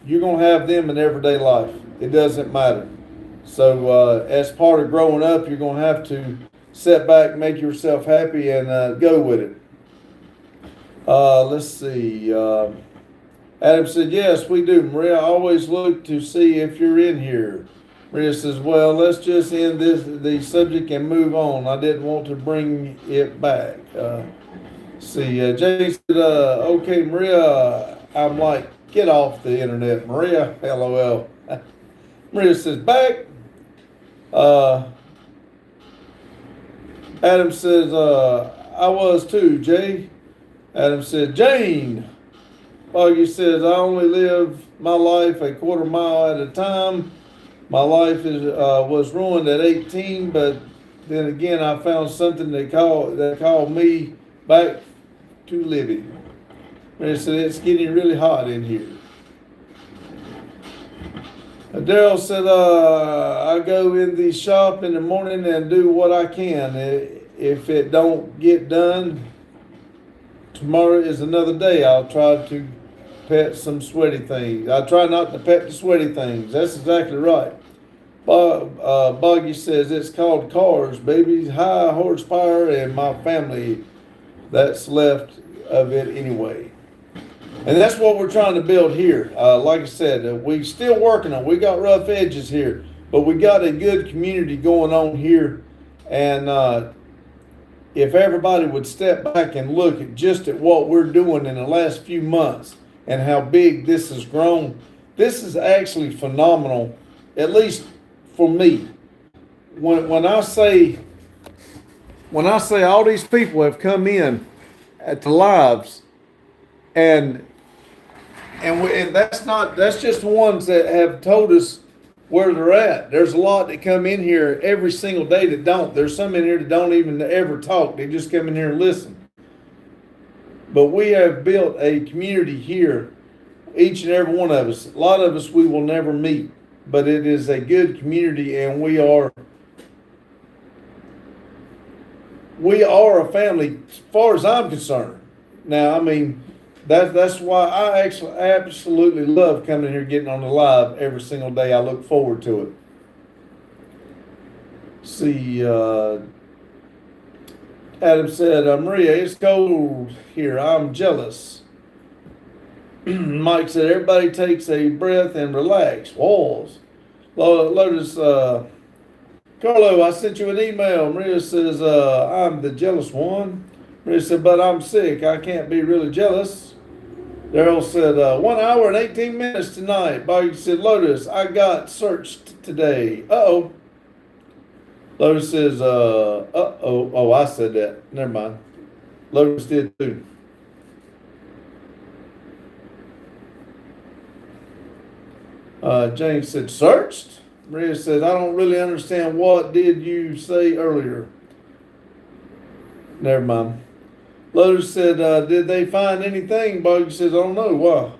you're gonna have them in everyday life. It doesn't matter. So as part of growing up, you're gonna have to sit back, make yourself happy, and go with it. Let's see. Adam said, yes, we do. Maria, I always look to see if you're in here. Maria says, well, let's just end the subject and move on. I didn't want to bring it back. Jay said, okay, Maria, I'm like, get off the internet, Maria, LOL. Maria says, back. Adam says, I was too, Jay. Adam said, Jane. Boggy says, I only live my life a quarter mile at a time. My life was ruined at 18, but then again, I found something that called me back to living. Maria said, it's getting really hot in here. Daryl said, I go in the shop in the morning and do what I can. If it don't get done, tomorrow is another day. I'll try to pet some sweaty things. I try not to pet the sweaty things. That's exactly right. Boggy says, it's called cars, baby. High horsepower, and my family that's left of it anyway. And that's what we're trying to build here. Like I said, we still working on it. We got rough edges here, but we got a good community going on here. And if everybody would step back and look at what we're doing in the last few months and how big this has grown, this is actually phenomenal, at least for me. When I say all these people have come in at the lives, and that's just the ones that have told us where they're at. There's a lot that come in here every single day that don't. There's some in here that don't even ever talk. They just come in here and listen. But we have built a community here, each and every one of us. A lot of us we will never meet, but it is a good community, and we are a family as far as I'm concerned. Now, I mean, that's why I actually absolutely love coming here, getting on the live every single day. I look forward to it. See, Adam said, Maria, it's cold here. I'm jealous. Mike said, everybody takes a breath and relax. Walls. Lotus Carlo, I sent you an email. Maria says, I'm the jealous one. Maria said, but I'm sick. I can't be really jealous. Daryl said, 1 hour and 18 minutes tonight. Bobby said, Lotus, I got searched today. Uh-oh. Lotus says, uh-oh. Oh, I said that. Never mind. Lotus did too. James said, searched? Maria said, I don't really understand. What did you say earlier? Never mind. Lotus said, did they find anything? Bogey says, I don't know. Why?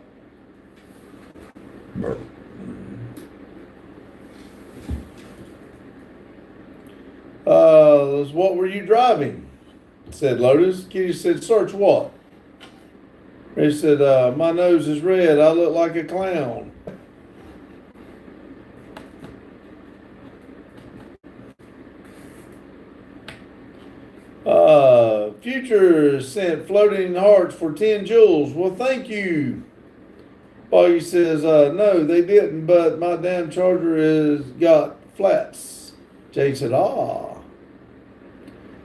What were you driving? Said Lotus. Kitty said, search what? He said, my nose is red. I look like a clown. Future sent floating hearts for 10 jewels. Well, thank you. Boggy says, no, they didn't, but my damn charger has got flats. Jay said, ah.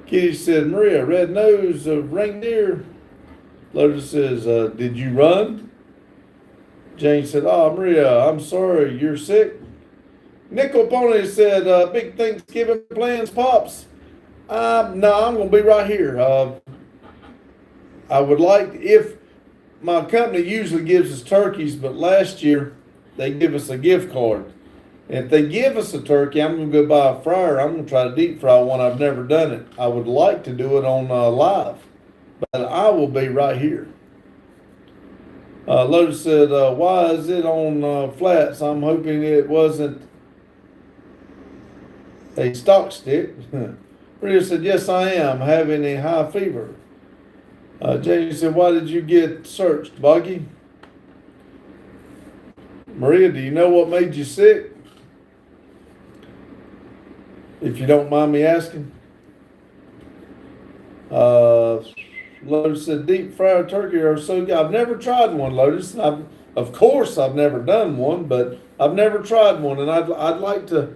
Kitty said, Maria, red nose of reindeer. Lotus says, did you run? Jane said, Maria, I'm sorry, you're sick. Nickel Pony said, big Thanksgiving plans, Pops. No, I'm going to be right here. I would like, if my company usually gives us turkeys, but last year they give us a gift card. And if they give us a turkey, I'm going to go buy a fryer. I'm going to try to deep fry one. I've never done it. I would like to do it on live, but I will be right here. Lotus said, why is it on flats? I'm hoping it wasn't a stock stick. Maria said, yes, I am having a high fever. Jamie said, why did you get searched, Boggy? Maria, do you know what made you sick? If you don't mind me asking. Lotus said, deep fried turkey are so good. I've never tried one, Lotus. Of course, I've never done one, but I've never tried one, and I'd like to.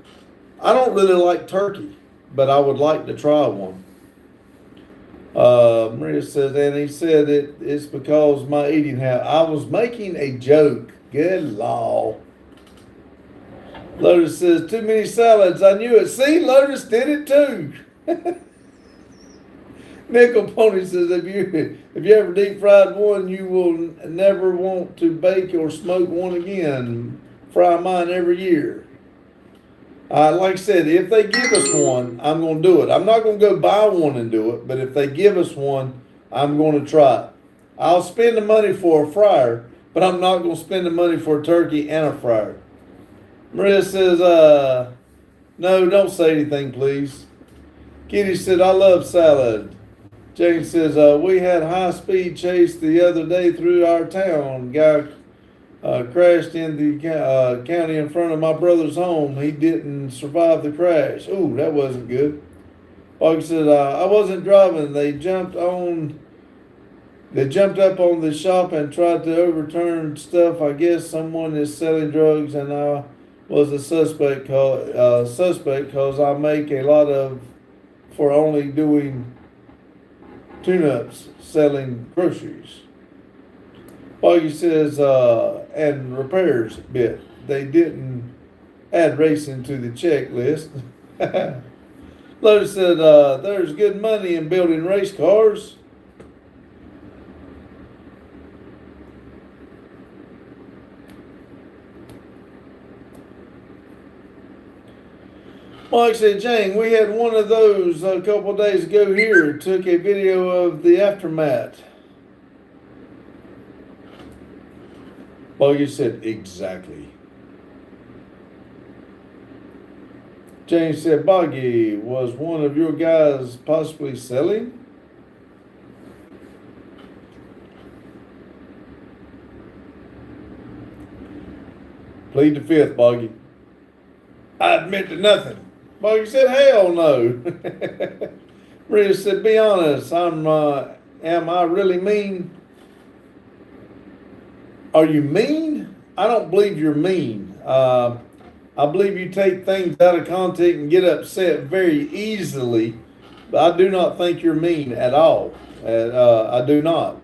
I don't really like turkey, but I would like to try one. Maria says, and he said it's because my eating habit. I was making a joke. Good law. Lotus says, too many salads. I knew it. See, Lotus did it too. Nickel Pony says, if you ever deep fried one, you will never want to bake or smoke one again. Fry mine every year. Like I said, if they give us one, I'm going to do it. I'm not going to go buy one and do it, but if they give us one, I'm going to try it. I'll spend the money for a fryer, but I'm not going to spend the money for a turkey and a fryer. Maria says, no, don't say anything, please. Kitty said, I love salad. Jane says, we had a high-speed chase the other day through our town. Guy crashed in the county in front of my brother's home. He didn't survive the crash. Ooh, that wasn't good. Boggy said, I wasn't driving. They jumped up on the shop and tried to overturn stuff. I guess someone is selling drugs, and I was a suspect because I make a lot for only doing tune-ups, selling groceries. Boggy says, and repairs bit. They didn't add racing to the checklist. Lotus said, there's good money in building race cars. Mike said, Jane, we had one of those a couple of days ago here. Took a video of the aftermath. Boggy said, exactly. Jane said, Boggy, was one of your guys possibly selling? Plead the fifth, Boggy. I admit to nothing. Boggy said, hell no. Maria said, be honest, am I really mean? Are you mean? I don't believe you're mean. I believe you take things out of context and get upset very easily, but I do not think you're mean at all. I do not.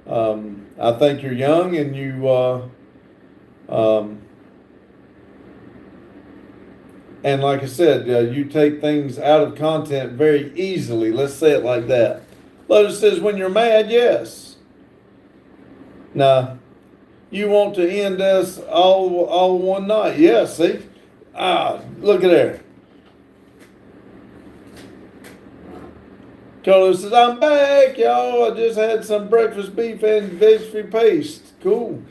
I think you're young and and like I said, you take things out of content very easily. Let's say it like that. Lotus says, when you're mad, yes. Now, you want to end us all one night. Yeah, see? Look at there. Carlos says, I'm back, y'all. I just had some breakfast beef and veg-free paste. Cool.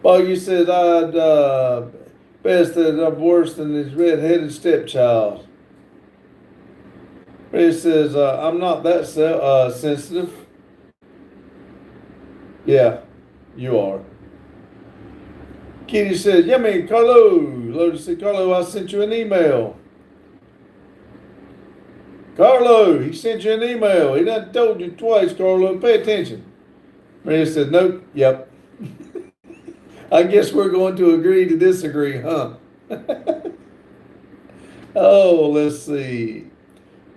Boggy said, I'd best that I'm worse than his red-headed stepchild. He says, I'm not that sensitive. Yeah, you are. Kitty said, yummy, Carlo. Lotus said, Carlo, I sent you an email. Carlo, he sent you an email. He done told you twice, Carlo. Pay attention. Maria said, nope, yep. I guess we're going to agree to disagree, huh? Oh, let's see.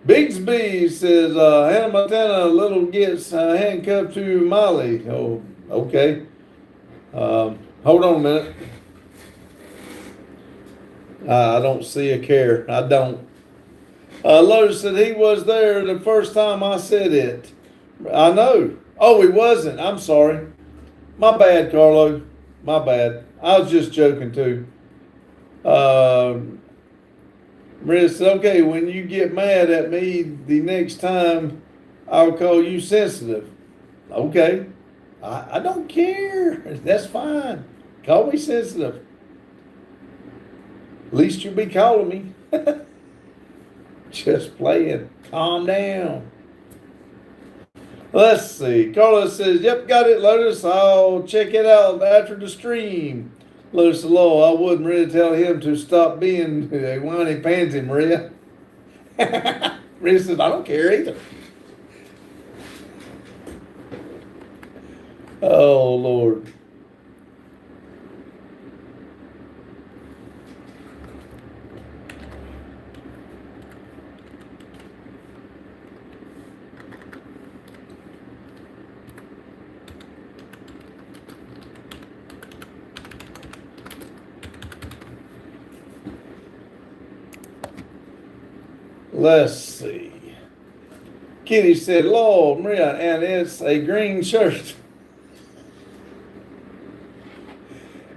Bigsby says, Hannah Montana little gets handcuffed to Molly. Oh, okay. Hold on a minute. I don't see a care. I don't. Lotus said he was there the first time I said it. I know. Oh, he wasn't. I'm sorry. My bad, Carlo. My bad. I was just joking too. Maria said, okay, when you get mad at me the next time, I'll call you sensitive. Okay. I don't care. That's fine. Call me sensitive. At least you'll be calling me. Just playing. Calm down. Let's see. Carlos says, yep, got it, Lotus. I'll check it out after the stream. Lotus said, I wouldn't really tell him to stop being a whiny pansy, Maria. Maria says, I don't care either. Oh, Lord. Let's see. Kitty said, Lord, Maria, and it's a green shirt.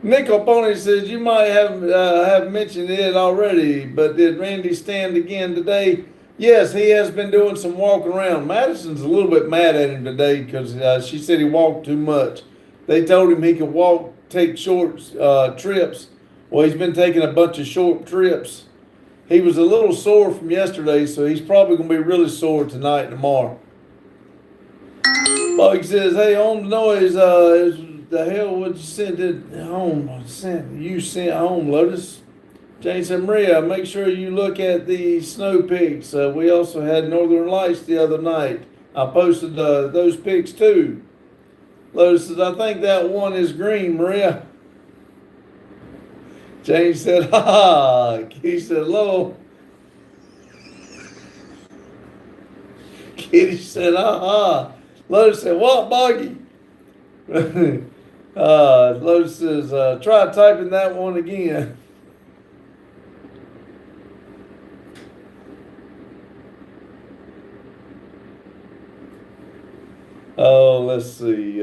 Nickel Pony says, you might have mentioned it already, but did Randy stand again today? Yes, he has been doing some walking around. Madison's a little bit mad at him today because she said he walked too much. They told him he could take short trips. Well, he's been taking a bunch of short trips. He was a little sore from yesterday, so he's probably going to be really sore tonight and tomorrow. Bobby says, hey, on the noise, the hell would you send it home? You sent home, Lotus. Jane said, Maria, make sure you look at the snow pics. We also had Northern Lights the other night. I posted those pics too. Lotus says, I think that one is green, Maria. Jane said, ha ha. Kitty said, hello. Kitty said, ha ha. Lotus said, what, Boggy? Lotus says, try typing that one again. Oh, let's see.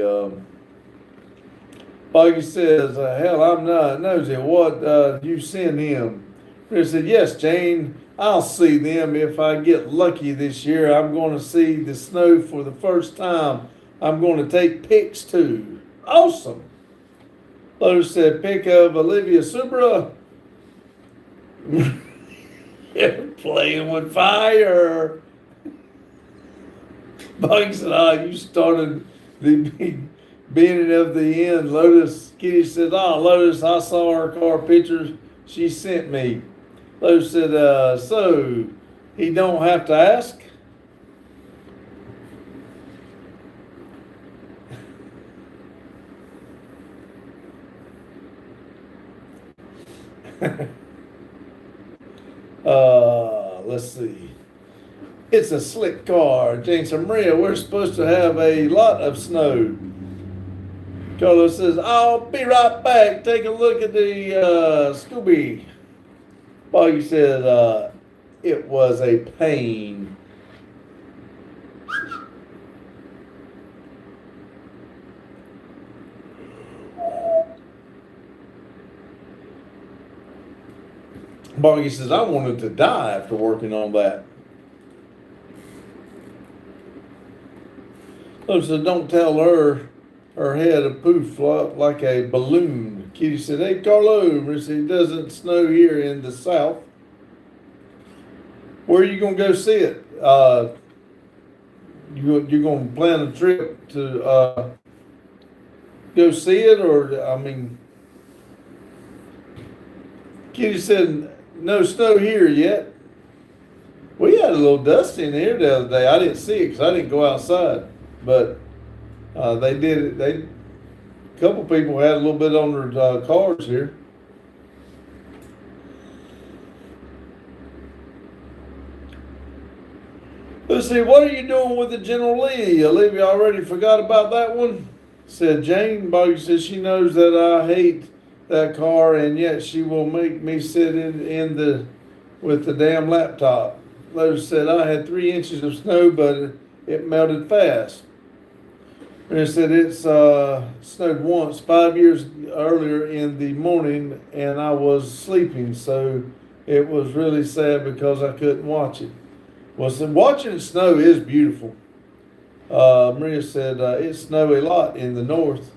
Boggy says, hell, I'm not nosy. What you send him? He said, yes, Jane, I'll see them if I get lucky this year. I'm going to see the snow for the first time. I'm going to take pics too. Awesome. Lotus said, pic of Olivia Subra. You're playing with fire. Boggy said, you started the beginning of the end. Lotus, Kitty said, Lotus, I saw her car pictures she sent me. Lotus said, so he don't have to ask? let's see. It's a slick car. James and Maria, we're supposed to have a lot of snow. Carlos says, I'll be right back. Take a look at the Scooby. Boggy said, it was a pain. Boggy says, I wanted to die after working on that. So said, don't tell her head a poof like a balloon. Kitty said, hey, Carlo, it doesn't snow here in the south. Where are you going to go see it? You're going to plan a trip to go see it? Or, I mean, Kitty said, no snow here yet. We had a little dust in here the other day. I didn't see it because I didn't go outside. But they did it. A couple people had a little bit on their cars here. Let's see, what are you doing with the General Lee? Olivia already forgot about that one, said Jane. Boggy says she knows that I hate that car, and yet she will make me sit with the damn laptop. Lotus said I had 3 inches of snow, but it melted fast. And it said it's snowed once 5 years earlier in the morning, and I was sleeping, so it was really sad because I couldn't watch it. Well, so watching it snow is beautiful. Maria said it snowed a lot in the north.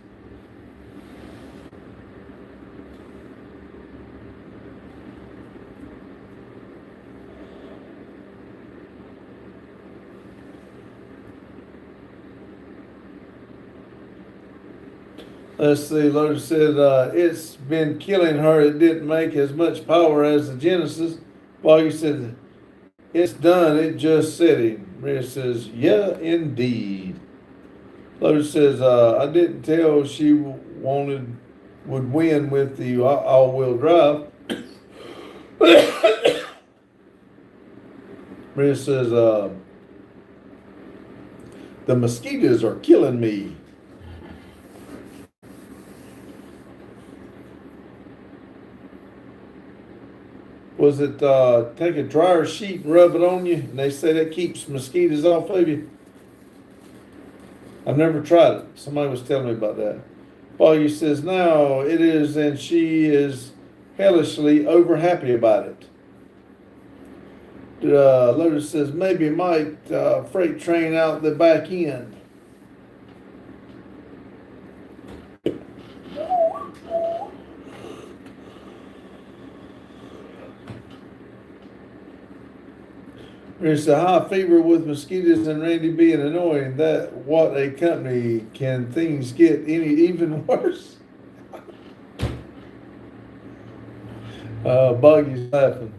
Let's see, Lotus said it's been killing her. It didn't make as much power as the Genesis. Boggy said it's done. It just sitting. Maria says, yeah, indeed. Lotus says I didn't tell she would win with the all-wheel drive. Maria says the mosquitoes are killing me. Was it take a dryer sheet and rub it on you? And they say that keeps mosquitoes off of you. I've never tried it. Somebody was telling me about that. Boggy says, no, it is, and she is hellishly over happy about it. Lotus says, maybe it might freight train out the back end. There's a high fever with mosquitoes and Randy being annoying. That what a company. Can things get even worse? Buggy's laughing.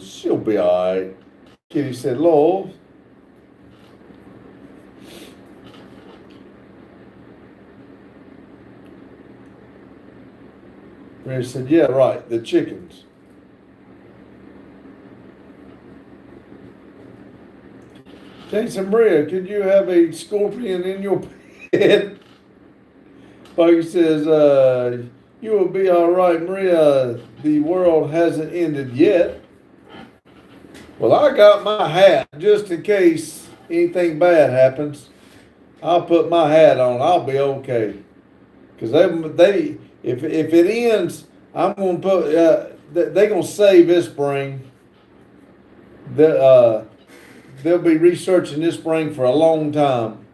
She'll be all right. Kitty said, Lowell. Mary said, yeah, right, the chickens. Jason Maria, could you have a scorpion in your bed? Buggy says, you will be all right, Maria. The world hasn't ended yet. Well, I got my hat just in case anything bad happens. I'll put my hat on. I'll be okay. Because if it ends, I'm going to put, they're going to save this spring. They'll be researching this spring for a long time.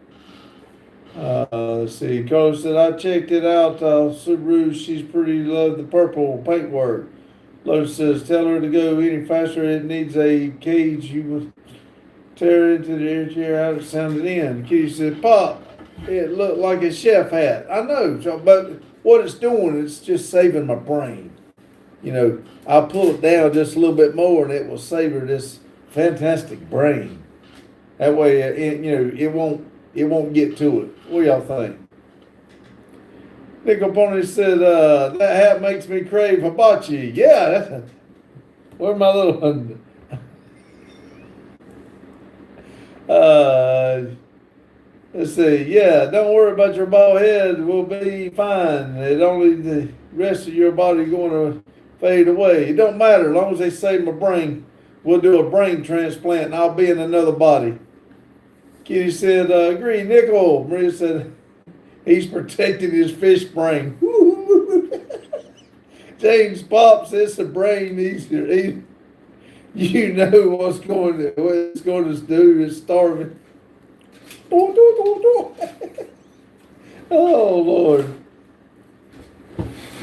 Let's see. Carlos said, I checked it out. Subaru, she's pretty, love the purple paintwork. Lotus says, tell her to go any faster. It needs a cage. You will tear into the air chair out it sounded in. Kitty said, Pop, it looked like a chef hat. I know, but what it's doing, it's just saving my brain. You know, I'll pull it down just a little bit more and it will savor this fantastic brain. That way, it won't get to it. What do y'all think? Nickel Pony said, that hat makes me crave hibachi. Yeah, where's my little one? Let's see. Yeah, don't worry about your bald head. We'll be fine. It only the rest of your body going to fade away. It don't matter as long as they save my brain. We'll do a brain transplant and I'll be in another body. Kitty said, agree, Nickel. Maria said, he's protecting his fish brain. James Pops, it's the brain easier. You know what it's going to do. It's starving. Oh, Lord.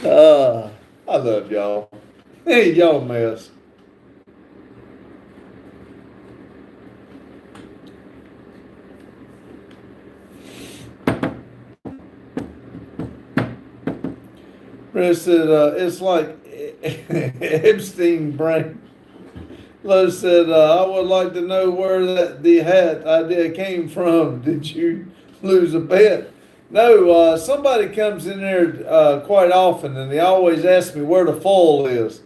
I love y'all. Hey, y'all mess. Chris said, it's like Epstein brain. Lowe said, I would like to know where the hat idea came from. Did you lose a bet? No, somebody comes in there quite often, and they always ask me where the foil is.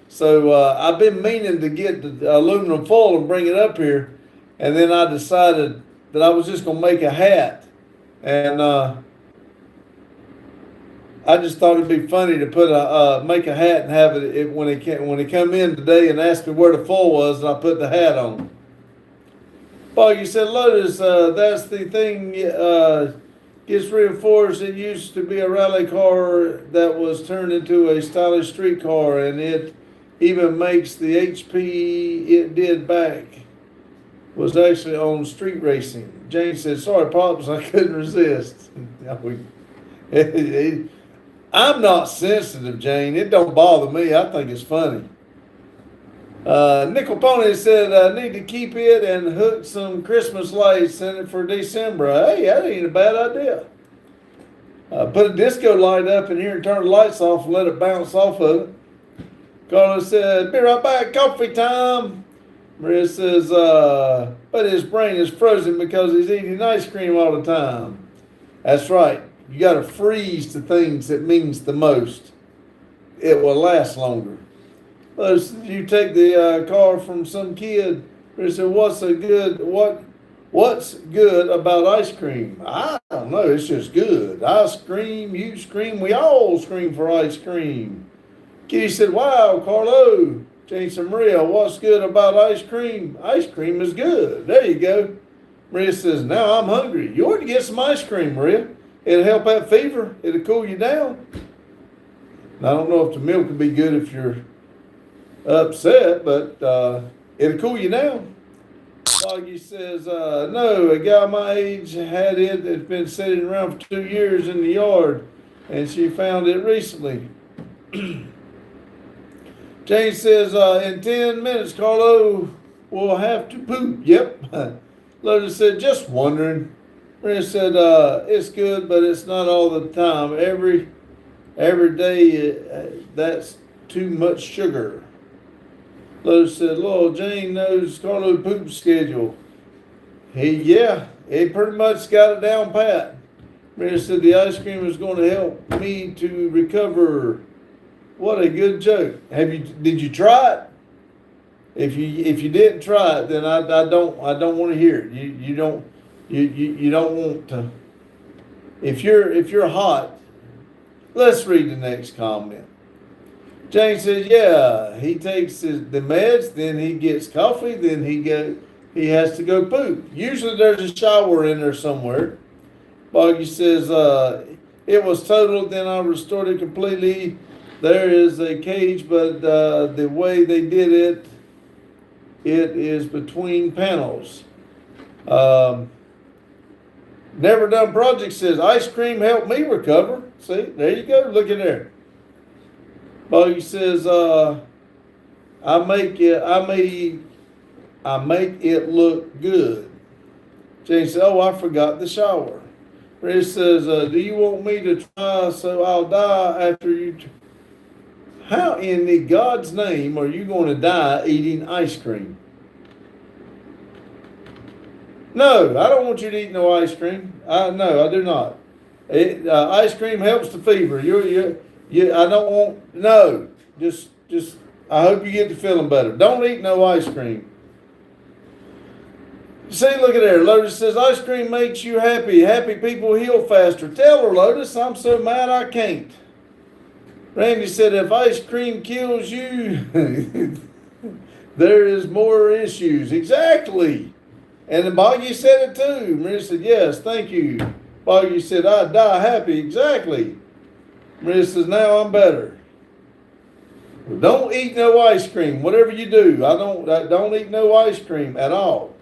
So I've been meaning to get the aluminum foil and bring it up here, and then I decided that I was just going to make a hat. And I just thought it'd be funny to put make a hat and have it when they come in today and ask me where the foil was, and I put the hat on. Boggy said, Lotus, that's the thing. Gets reinforced. It used to be a rally car that was turned into a stylish street car, and it even makes the HP it did back was actually on street racing. Jane said, sorry, Pops, I couldn't resist. I'm not sensitive, Jane. It don't bother me. I think it's funny. Nickel Pony said, I need to keep it and hook some Christmas lights in it for December. Hey, that ain't a bad idea. Put a disco light up in here and turn the lights off and let it bounce off of it. Carlos said, be right back, coffee time. Maria says, but his brain is frozen because he's eating ice cream all the time. That's right. You got to freeze the things that means the most. It will last longer. You take the car from some kid. They said, "What's good about ice cream?" I don't know. It's just good. I scream, you scream, we all scream for ice cream. Kitty said, "Wow, Carlo, James and Maria, what's good about ice cream?" Ice cream is good. There you go. Maria says, "Now I'm hungry. You ought to get some ice cream, Maria. It'll help that fever. It'll cool you down." I don't know if the milk would be good if you're upset, but it'll cool you down. Foggy says, no, a guy my age had it. It's been sitting around for 2 years in the yard, and she found it recently. Jane says, in 10 minutes, Carlo will have to poop. Yep. Lotus said, just wondering. Maria said, it's good, but it's not all the time. Every day, that's too much sugar. Lotus said, Lord, Jane knows Carlo's poop schedule. He pretty much got it down pat. Maria said, the ice cream is going to help me to recover. What a good joke. Did you try it? If you didn't try it, then I don't want to hear it. You don't want to. If you're hot, let's read the next comment. Jane says, yeah, he takes the meds, then he gets coffee, then he has to go poop. Usually there's a shower in there somewhere. Boggy says, it was totaled, then I restored it completely. There is a cage, but the way they did it, it is between panels. Never Done Project says, ice cream helped me recover. See, there you go. Look at there. Boggy says, I make it look good. Jane says, oh, I forgot the shower. Ray says, do you want me to try so I'll die after you? How in the God's name are you going to die eating ice cream? No, I don't want you to eat no ice cream. No, I do not. Ice cream helps the fever. I don't want, no. Just, I hope you get to feeling better. Don't eat no ice cream. See, look at there. Lotus says, ice cream makes you happy. Happy people heal faster. Tell her, Lotus, I'm so mad I can't. Randy said, if ice cream kills you, there is more issues. Exactly. And Boggy said it too. Maria said, yes, thank you. Boggy said, I'd die happy. Exactly. Maria says, now I'm better. Don't eat no ice cream. Whatever you do, I don't eat no ice cream at all.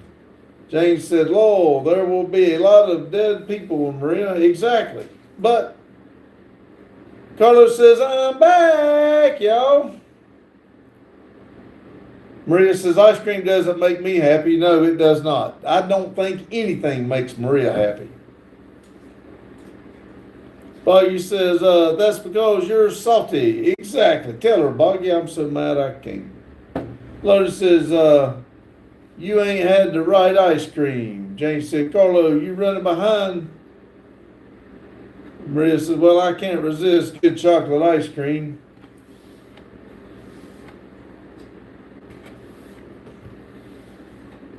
James said, Lord, there will be a lot of dead people in Maria. Exactly. But Carlos says, I'm back, y'all. Maria says, ice cream doesn't make me happy. No, it does not. I don't think anything makes Maria happy. Boggy says, that's because you're salty. Exactly. Tell her, Boggy, I'm so mad I can't. Lotus says, you ain't had the right ice cream. James said, Carlo, you running behind? Maria said, well, I can't resist good chocolate ice cream.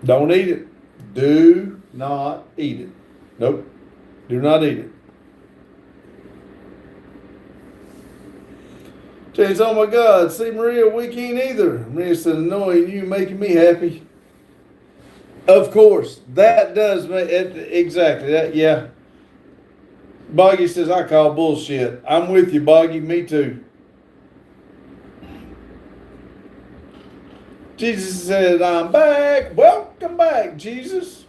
Don't eat it. Do not eat it. Nope. Do not eat it. James, oh my God, see Maria, we can't either. Maria said, annoying you, making me happy. Of course, that does make it, exactly that, yeah. Boggy says, I call bullshit. I'm with you, Boggy, me too. Jesus said, I'm back. Welcome back, Jesus.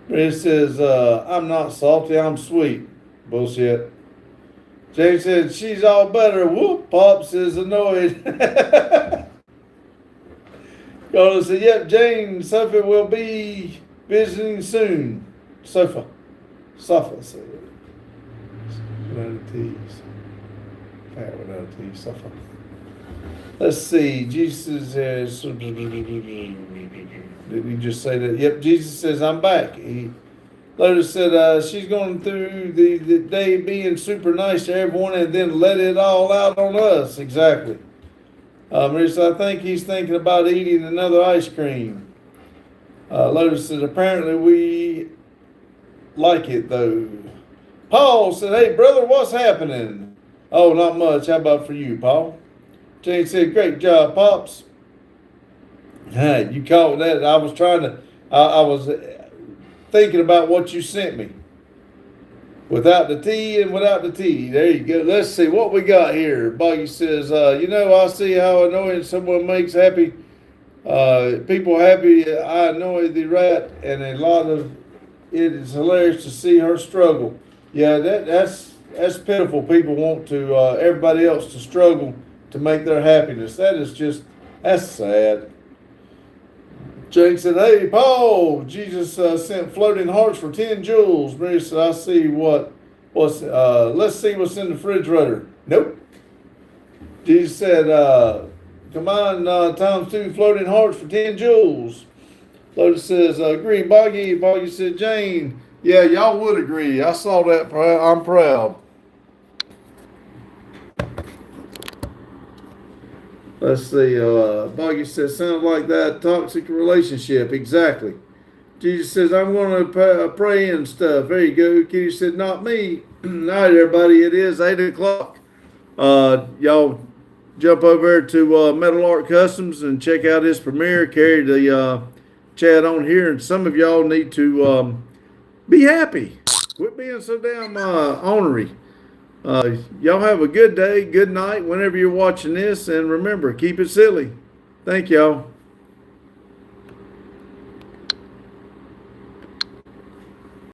It says, I'm not salty, I'm sweet. Bullshit. James said, she's all better. Whoop, Pops is annoyed. Carlos said, yep, Jane, Sophie will be visiting soon. Sofa said it. Without a T. Without a T, Sofa. Let's see. Jesus says, did he just say that? Yep, Jesus says, I'm back. Lotus said she's going through the day being super nice to everyone and then let it all out on us. Exactly. Marissa, I think he's thinking about eating another ice cream. Lotus said, apparently we like it though. Paul said, hey brother, what's happening? Oh, not much. How about for you, Paul? Jane said, great job, Pops. Hey, you caught that. I was trying to, I was thinking about what you sent me. Without the T and without the T. There you go. Let's see what we got here. Boggy says, I see how annoying someone makes happy. People happy. I annoy the rat, and a lot of it is hilarious to see her struggle. Yeah, that's pitiful. People want to everybody else to struggle to make their happiness. That's sad. Jake said, hey, Paul, Jesus sent floating hearts for 10 jewels. Mary said, I see let's see what's in the refrigerator. Nope. Jesus said, come on, times 2 floating hearts for 10 jewels. Lotus says, agree, Boggy. Boggy said, Jane, yeah, y'all would agree. I saw that. I'm proud. Let's see. Boggy says, sounds like that toxic relationship. Exactly. Jesus says, I'm going to pray and stuff. There you go. Kitty said, not me. All right, everybody. It is 8 o'clock. Y'all jump over to Metal Art Customs and check out his premiere. Carry the chat on here. And some of y'all need to be happy. Quit being so damn ornery. Y'all have a good day, good night, whenever you're watching this, and remember, keep it silly. Thank y'all.